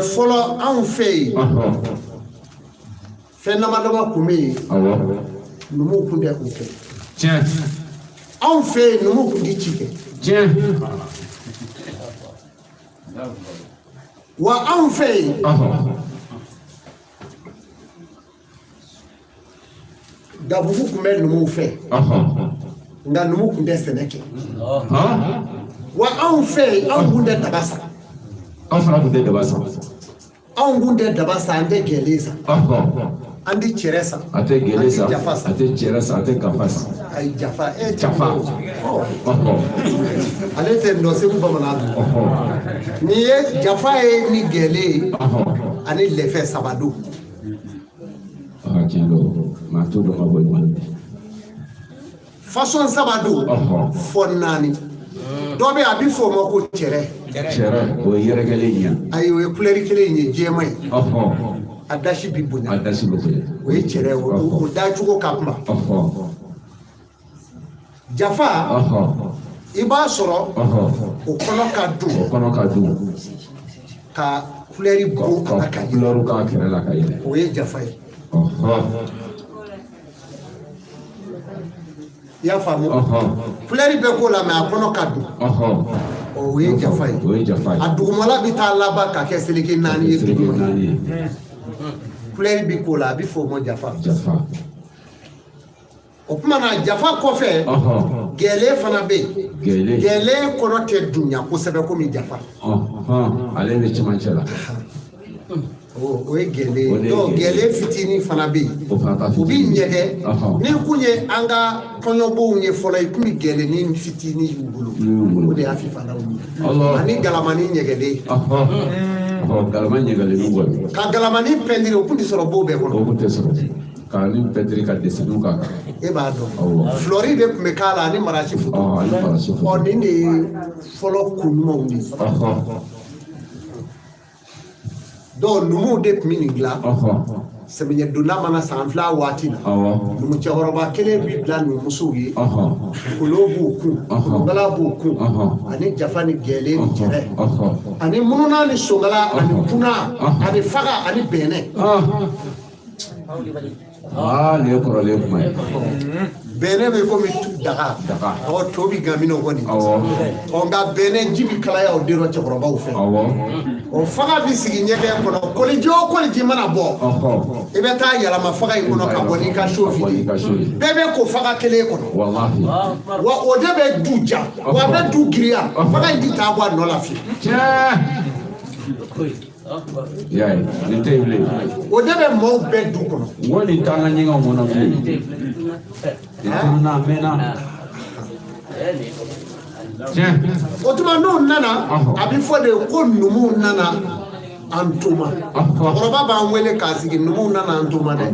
fɔlɔ anw fɛ yen fɛn dama dama kun bɛ yen numuw kun tɛ o kɛ tiɲɛ anw fɛ yen numuw kun tɛ ci kɛ tiɲɛ wa anw fɛ yen dabugu kun bɛ numuw fɛ nka numu kun tɛ sɛnɛ kɛ wa anw fɛ yen anw kun tɛ daba san an fana kun tɛ daba san anw kun tɛ daba san an tɛ gɛlɛ san an tɛ cɛrɛ san a tɛ gɛlɛ san a tɛ cɛrɛ san a tɛ gafa san ayi jafa jafa ale tɛ nɔ segu bamanan dun nin ye jafa ye ni gɛlɛ ye ani lɛfɛ saba don tiɲɛ don maa t'o dɔn ka bɔ ɲuman façon saba don fɔ naani dɔ bɛ yen a bɛ fɔ o ma ko cɛrɛ cɛrɛ o ye yɛrɛkɛlen ɲɛ ayi o ye couleur kelen ye jɛman ye a dasi bi bonya a dasi bɛ bonya o ye cɛrɛ o dacogo ka kuma jafa i b'a sɔrɔ o kɔnɔ ka dun o kɔnɔ ka dun ka couleur bɔ a la ka yɛlɛ couleur k'a kɛrɛ la ka yɛlɛ o ye jafa ye i y'a faamu couleur bɛ k'o la mɛ a kɔnɔ ka dun o ye jafa ye o ye jafa ye a dugumala bɛ taa laban ka kɛ seleke naani ye duguma couleur bɛ k'o la a bɛ fɔ o ma jafa o tuma na jafa kɔfɛ gɛlɛ fana bɛ yen gɛlɛ kɔnɔ tɛ dunya kosɛbɛ komi jafa ale bɛ cɛmancɛ la o ye gɛlɛ ye gɛlɛ fitinin fana bɛ yen u bɛ ɲɛgɛn ni kun ye an ka kɔɲɔbɔw ye fɔlɔ i kun bɛ gɛlɛnin fitinin y'u bolo o de y'a fifalaw ye ani galamani ɲɛgɛlen galama ɲɛgɛlen bɔ ka galamani pɛntiri o kun tɛ sɔrɔ bo bɛɛ kɔnɔ o kun tɛ sɔrɔ ka ni pɛntiri ka dessin k'a kan e b'a dɔn flori de tun bɛ k'a la ani marasi foto nin de ye fɔlɔ ko ɲumanw de ye donc numuw de tun bɛ nin dilan samiyɛ donda mana san fila waati la numu cɛkɔrɔba kelen bɛ bila numusow ye kolo b'u kun kolokala b'u kun ani jafa ni gɛlɛ ni cɛrɛ ani mununa ni songala ani kuna ani faga ani bɛnɛ le ko le kuma bene be ko mi daga o tobi gamino koni o nga bene jibi kala ya o dero chekoro ba o fe o faga bi sigi nyege ko no ko li mana bo e be ta yala ma faga ko no ka boni ka shofi bebe ko faga kele ko no wallahi wa o de be duja wa be du giria faga ndi ta bo no la fi ya ni table o de be mo be du ko no woni tanga nyinga mo na fi na mena o tuma no nana abi fo de ko numu nana antuma akoroba ba nwele ka sigi numu nana antuma de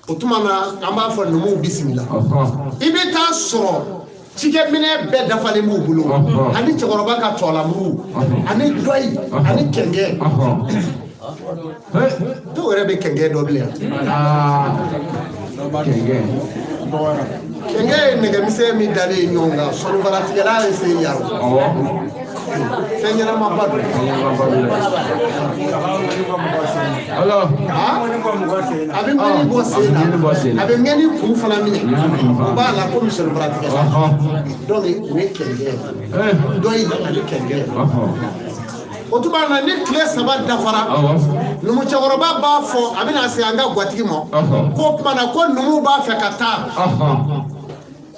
o tuma na amba fo numu bismillah ibe ta soro cike mine be dafale mu bulu ani chekoroba ka tola mu ani doi ani kenge to were be kenge doble kenge nege mise mi dale nyonga sonu varati gala se yaro fenyera mabadu alors abi ngani bossena abi ngani kum fala mi ba la ko sonu varati gala donc we kenge doi ani kenge o tuba na ni kile saba dafara numu cɛkɔrɔba b'a fɔ a bɛna se an ka gatigi ma ko kuma na ko numu b'a fɛ ka taa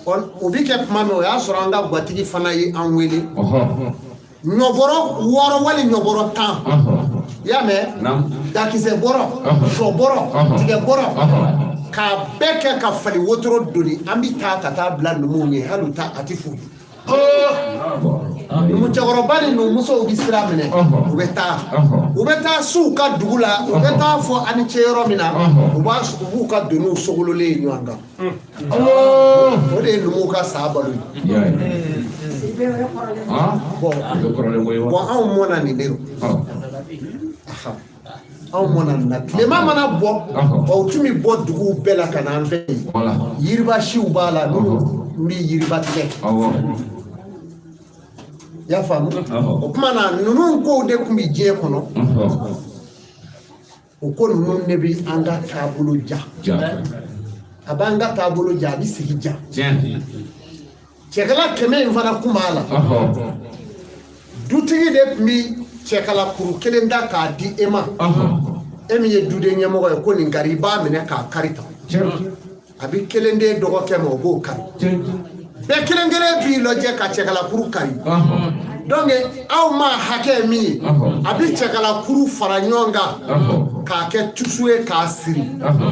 o bi kɛ kuma min o y'a sɔrɔ an ka gatigi fana ye an wele ɲɔbɔrɔ 6 wali ɲɔbɔrɔ 10 i y'a mɛn dakisɛ bɔrɔ sɔ bɔrɔ tigɛ bɔrɔ k'a bɛɛ kɛ ka fali wotoro doni an bi taa ka taa bila numuw ye hali u ta a ti furu numu cɛkɔrɔba ni numusow bi sira minɛ u bɛ taa suw ka dugu la u bɛ taa fɔ ani cɛ yɔrɔ min na u b'u ka doniw sogololen ɲɔgɔn kan o de ye numuw ka sa balo ye bon anw mɔna nin de anw mɔna nin na tilema mana bɔ o tun bɛ bɔ duguw bɛɛ la ka na an fɛ yen yiriba siw b'a la n'olu bɛ yiriba tigɛ y'a faamu o kuma na ninnu kow de tun bɛ diɲɛ kɔnɔ o ko ninnu de bɛ an ka taabolo ja a b'an ka taabolo ja a bɛ sigi ja cɛkala 100 in fana kun b'a la dutigi de tun bɛ cɛkala kuru 1 da k'a di e ma e min ye duden ɲɛmɔgɔ ye ko nin kari i b'a minɛ k'a kari ta a bɛ 1 de dɔgɔkɛ ma o b'o kari bɛɛ kelen b'i lajɛ ka cɛkala kuru kari donc aw ma hakɛ min ye a bɛ cɛkala kuru fara ɲɔgɔn kan k'a kɛ tusu ye k'a siri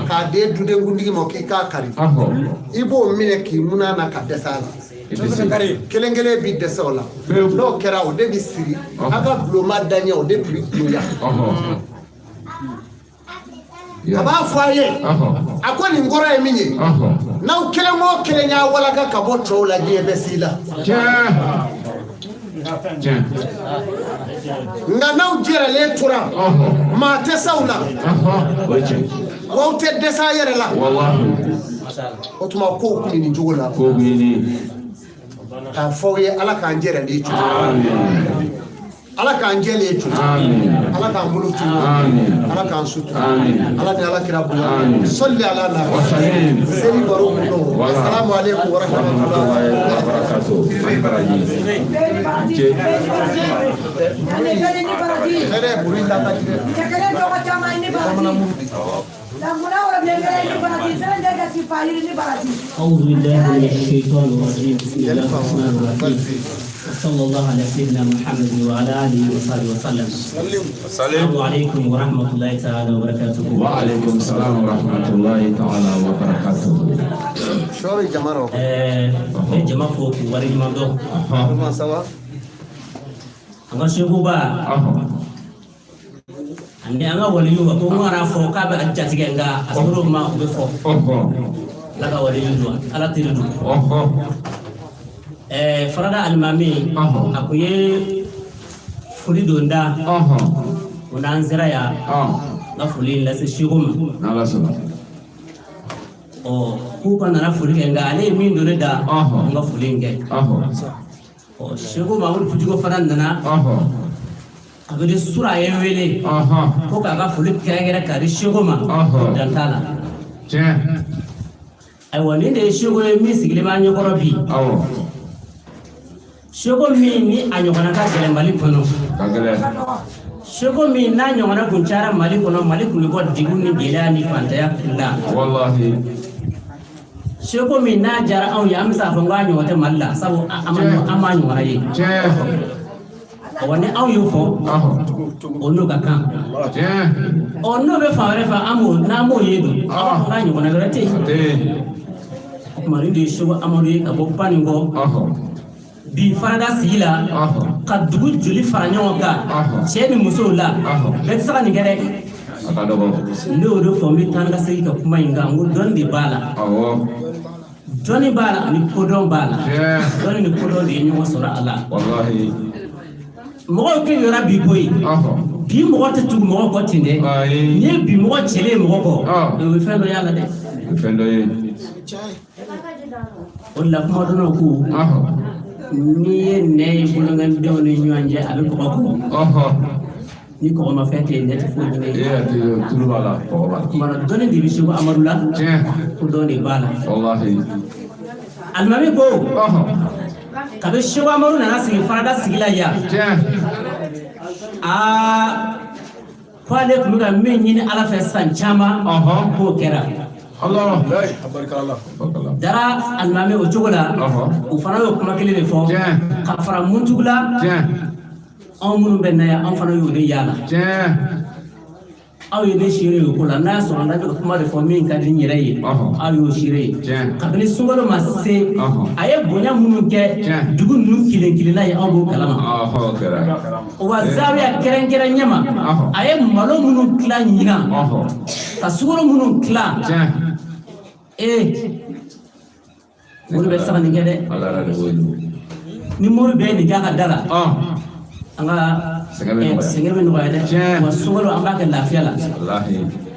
k'a di dudenkuntigi ma k'i k'a kari i b'o minɛ k'i munna na ka dɛsɛ a la kelen b'i dɛsɛ o la n'o kɛra o de bɛ siri a ka bulonma daɲɛ o de bɛ kunya a b'a fɔ a ye a ko nin kɔrɔ ye min ye n'aw kelen o kelen y'a walaka ka bɔ tɔw la diɲɛ bɛ s'i la nka n'aw jɛrɛlen tora maa tɛ s'aw la wa aw tɛ dɛsɛ a yɛrɛ la o tuma kow kun bɛ nin cogo la k'a fɔ aw ye ala k'an jɛrɛlen to ala k'an jɛlen to ala k'an bolo to ala k'an sutura ala ni ala kira bonya salli ala na seli baro kuno assalamu alaikum wa rahmatullahi wa barakatuh أعوذ بالله من الشيطان الرجيم بسم الله الرحمن الرحيم صلى الله على سيدنا محمد وعلى آله وصحبه وسلم السلام عليكم ورحمة الله تعالى وبركاته وعليكم السلام ورحمة الله تعالى وبركاته شوري جمارو جماعة فوق وري ماندو ما سوا أنا شبوبا ande anga waliyu ko ngara fo ka be ajjatige nga asoro ma be fo la ka waliyu ala tiridu farada almami akuye fuli donda ona anzira ya la fuli la se shigum ala sama o ku pa na fuli nga ale min do da nga fuli nge o shigum ma wul fujugo faran dana a bɛ di sura ye wele ko k'a ka foli kɛrɛnkɛrɛn k'a di Seko ma dan t'a la ayiwa nin de ye Seko ye min sigilen b'an ɲɛkɔrɔ bi Seko min ni a ɲɔgɔnna ka gɛlɛn Mali kɔnɔ Seko min n'a ɲɔgɔnna kun cayara Mali kɔnɔ Mali kun bɛ bɔ degun ni gɛlɛya ni fantanya la Seko min n'a jara anw ye an bɛ se k'a fɔ n k'a ɲɔgɔn tɛ Mali la sabu an m'a ɲɔgɔnna ye wa ni anw y'o fɔ o n'o ka kan n'o bɛ fan wɛrɛ fɛ n'an m'o ye dun an k'a ɲɔgɔnna wɛrɛ tɛ yen o tuma nin de ye Seko Amadu ye ka bɔ Banikɔ bi farada sigi la ka dugu joli fara ɲɔgɔn kan cɛ ni musow la bɛɛ tɛ se ka nin kɛ dɛ ne y'o de fɔ n bɛ taa ni ka segin ka kuma in kan n ko dɔnni de b'a la dɔnni b'a la ani kodɔn b'a la dɔnni ni kodɔn de ye ɲɔgɔn sɔrɔ a la mɔgɔw kɛ yɔrɔ bi koyi bi mɔgɔ tɛ tugu mɔgɔ kɔ ten dɛ n'i ye bi mɔgɔ cɛlen mɔgɔ kɔ o bɛ fɛn dɔ y'a la dɛ o de la kuma dɔnnaw ko n'i ye nɛ ye bolonkɛdenw ni ɲɔgɔn cɛ a bɛ kɔgɔ kɔgɔ ni kɔgɔmafɛn tɛ yen ne tɛ foyi ɲini kuma na dɔnni de bɛ Seko Amadu la ko dɔn de b'a la alimami ko kabi Seko Amadu nana sigi farada sigi la yan ko ale tun bɛ ka min ɲini Ala fɛ san caman k'o kɛra dara alimami o cogo la o fana y'o kuma kelen de fɔ ka fara Muntugu la anw minnu bɛ na yan anw fana y'o de yala aw ye ne seere ye o ko la n'a y'a sɔrɔ n'a bɛ ka kuma de fɔ min ka di n yɛrɛ ye aw y'o seere ye kabini sunkalo ma se a ye bonya minnu kɛ dugu ninnu kelen kelenna ye aw b'o kalama o wa zawiya kɛrɛnkɛrɛn ɲɛma a ye malo minnu tila ɲinan ka sukaro minnu tila mori bɛ se ka nin kɛ dɛ ni mori bɛ nin kɛ a ka da la an ka sɛgɛn bɛ nɔgɔya dɛ wa sunkalo an b'a kɛ lafiya la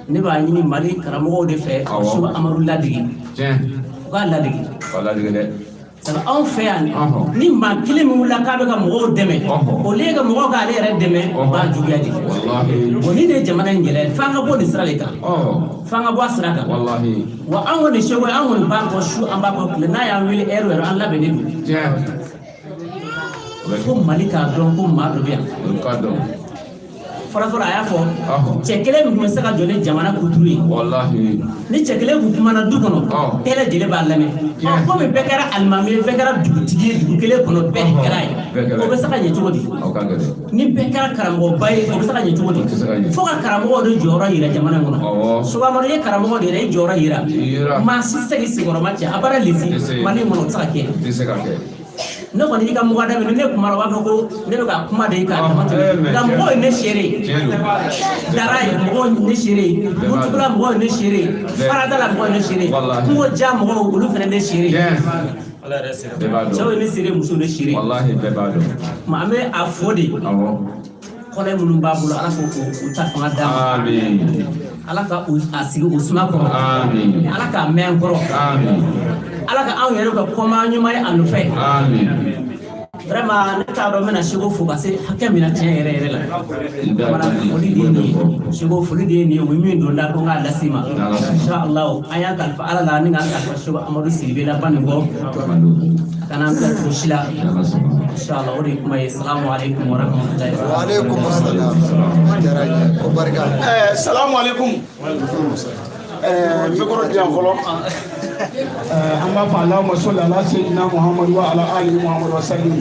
ne b'a ɲini Mali karamɔgɔw de fɛ ka Seko Amadu ladege u k'a ladege sabu anw fɛ yan ni maa kelen min wulila k'a bɛ ka mɔgɔw dɛmɛ au lieu ka mɔgɔw k'ale yɛrɛ dɛmɛ o b'a juguya de bon nin de ye jamana in gɛlɛya f'an ka bɔ nin sira de kan f'an ka bɔ a sira kan wa an kɔni Seko an kɔni b'a kɔ su an b'a kɔ tile n'a y'an wele heure an labɛnnen don fo Mali k'a dɔn ko maa dɔ bɛ yan fɔlɔfɔlɔ a y'a fɔ cɛ kelen min tun bɛ se ka jɔ ni jamana kuturu ye ni cɛ kelen kun kumana du kɔnɔ bɛɛ lajɛlen b'a lamɛn komi bɛɛ kɛra alimami ye bɛɛ kɛra dugutigi ye dugu kelen kɔnɔ bɛɛ de kɛra ye o bɛ se ka ɲɛ cogo di ni bɛɛ kɛra karamɔgɔba ye o bɛ se ka ɲɛ cogo di fo ka karamɔgɔw de jɔyɔrɔ yira jamana in kɔnɔ Seko Amadu ye karamɔgɔ de yɛrɛ ye jɔyɔrɔ yira maa si tɛ se k'i sigiyɔrɔma cɛ a baara lesi Mali in kɔnɔ o tɛ se ka kɛ ne kɔni y'i ka mɔgɔ da minɛ ne kuma na o b'a fɔ ko ne bɛ ka kuma de ye k'a dama tɛmɛ nka mɔgɔw ye ne seere dara ye mɔgɔw ye ne seere Muntugula mɔgɔw ye ne seere farada la mɔgɔw ye ne seere kungo ja mɔgɔw olu fana ne seere cɛw ye ne seere musow ne seere ma an bɛ a fɔ de kɔlɛ minnu b'a bolo Ala k'o ta fanga d'a ma Ala ka a sigi o suma kɔrɔ Ala k'a mɛn kɔrɔ Ala ka anw yɛrɛ ka kɔma ɲuman ye a nɔfɛ vraiment ne t'a dɔn n bɛna Seko fo ka se hakɛ min na tiɲɛ yɛrɛ la mana foli de ye nin ye Seko foli de ye nin ye o ye min don da ko n k'a lase ma inchallah an y'a kalifa Ala la ni k'an kalifa Seko Amadu Sidibe la Banikɔ ka n'an bila fosi la inchallah o de ye kuma ye salamu aleykum wa rahmatulahi wa aleykum salam ko barika salamu aleykum n bɛ kɔrɔ diyan fɔlɔ an b'a fɔ Allahumma salli ala sayyidina Muhammad wa ala ali Muhammad wa sallim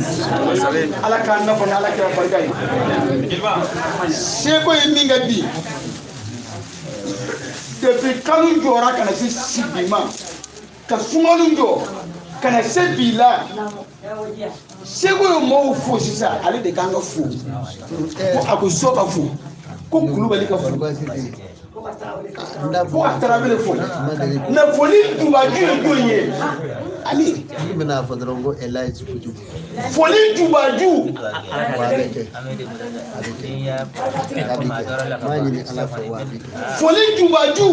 Ala k'an nafa ni Ala kɛra barika ye Seko ye min kɛ bi depuis kanu jɔra ka na se bi ma ka sunkalo jɔ ka na se bi la Seko ye mɔgɔw fo sisan ale de kan ka fo ko a ko so ka fo ko Kulubali ka fo ko a Tarawele fo mais foli dubaju ye jɔn ye ale Foli jubaju. Foli jubaju.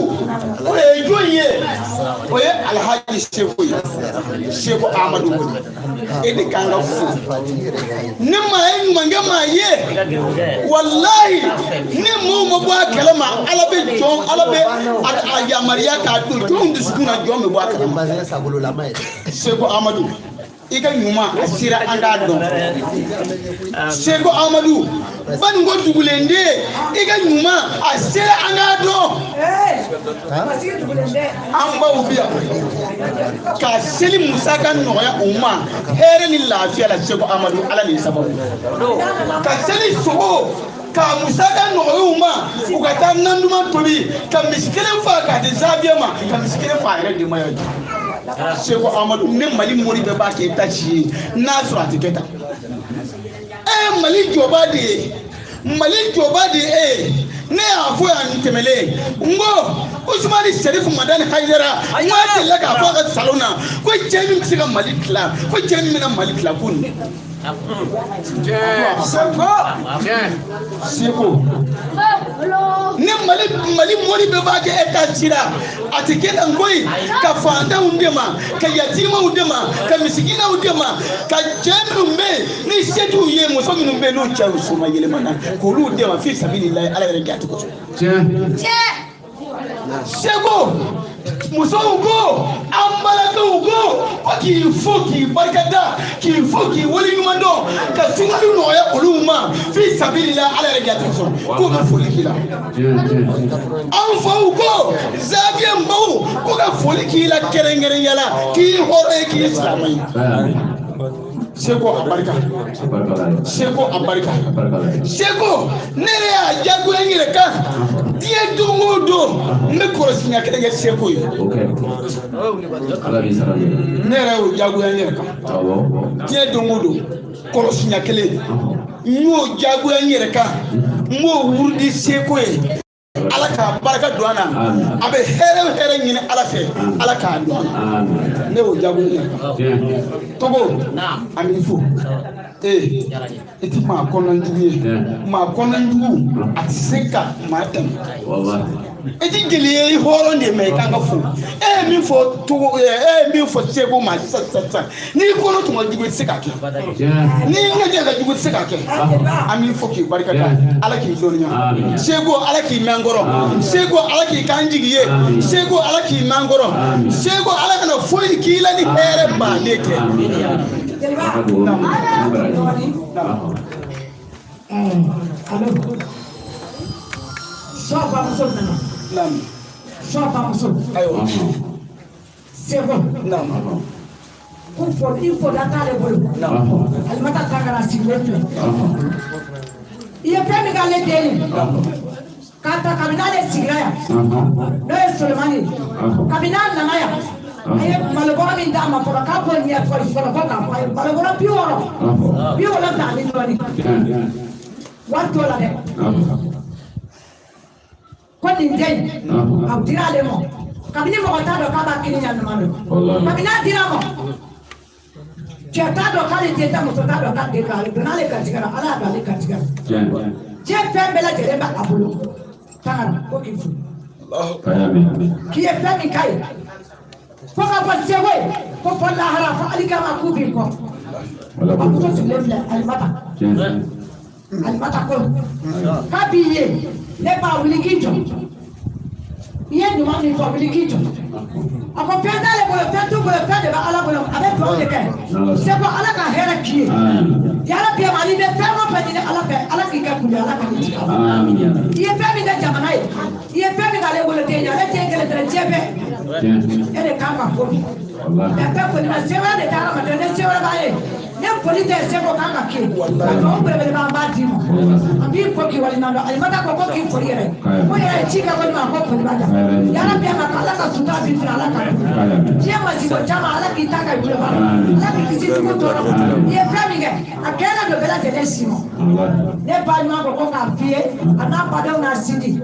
Oye joye. Oye Alhaji Sheku Amadou. Ede kanga fu. Nema en mangama ye. Wallahi ne mo mo bwa kelama alabe jon alabe aya maria ka do jon disukuna jon me bwa kelama. Sheku Amadou. Ika nyuma asira anda don Sheku Amadou ban go dugulende ika nyuma asira anda don amba ubia ka seli musaka noya umma here ni lafiya la Sheku Amadou ala ni sababu ka seli sobo ka musaka noya umma ukata nanduma tobi ka miskelen fa ka de zabiema ka miskelen fa here de mayo Sheku Amadou ne Mali mori be ba ke tachi na so atiketa Mali joba de ne afo ya ntemele ngo Ousmane Sharif Madani Haidara ngati la ka fa salona ko jemi msiga Mali kla ko jemi na Mali kla kun Sheku ne Mali mori be ba ke etachira atiketa ngoi ka fanda undema ka yatima undema ka misikina undema ka jemi mbe ni setu ye muso mbe no cha usuma yele mana ko lu dema fi sabilillah ala yere gati ko Sheku muso ugo ambalaka ugo ki foki barkada ki foki wali nyumando ka singalu no ya uluma fi sabilillah ala yere gati ko ka folikila anfa ugo zabiya mbaw ko ka folikila kerengere yala ki hore ki islamai Sheku abarika Sheku abarika Sheku nere ya jagu ngire ka die dungudo me korosinya kedenge Sheku nere o jagu ngire ka die dungudo korosinya kele nyo jagu ngire ka mo wurdi Sheku ala ka baraka duana abe here nyine ala fe ala ka duana ne o jago ne togo amifu eti ma kono njugu atseka matam wallahi eti gele horo ne me kanga fu mi fo togo mi fo Sheku ma sa ni kono to njugu tseka ke ni ngaje ga njugu tseka ke amifu ki baraka da ala ki doniya Sheku ala ki mangoro Sheku ala ki kanjigiye Sheku ala ki mangoro Sheku ala kana foi kila ni here ba deke Sofa musul nam sofa musul ayo Sheku nam ko info data le bolo almata tagara sigletle iya pemi gale deli kata kabinale sigraya no es Sulemani kabinale namaya aye malogora min dama for ka ko ni for ka malogora bioro ta ni doni wanto la de ko ni den au dirale mo kabini mo ta do ka ba kini nyana mano kabina diramo Chata do kale teta mo ta do ka de kale donale ka tigara ala ka le ka tigara je fembela jere ba abulo tangara ko kifu ki e femi kai ko ka fa sewe ko fa la hara fa alika ma ku bi ko wala ko to lefle almata ko ka biye le ba wuli kijo iye ni ma ni fa wuli kijo ako fenda le bolo fentu bolo fende ba ala bolo abe to de ke se ko ala ka hera ki yala bi mali be fermo pe ni ala ki ka kuli ala ka ni amin iye fe mi de jamana iye fe mi gale bolo te ya le te gele tre jebe ele ka ma fo ya ta fo ni ma se wa de ta ma de se wa ba e ne foli te se ko ka ka ki ko bele ba di abi ko ki wali na ali mata ko ki fo yere ko yere chika ko ma ko fo ba yala bi ma kala ka suta bi ala ka jema zibo chama ala ki taka yule ba ala ki kisi ko toro ye famige akela do bela telesimo ne pa ma ko ka fie ana pa do na sidi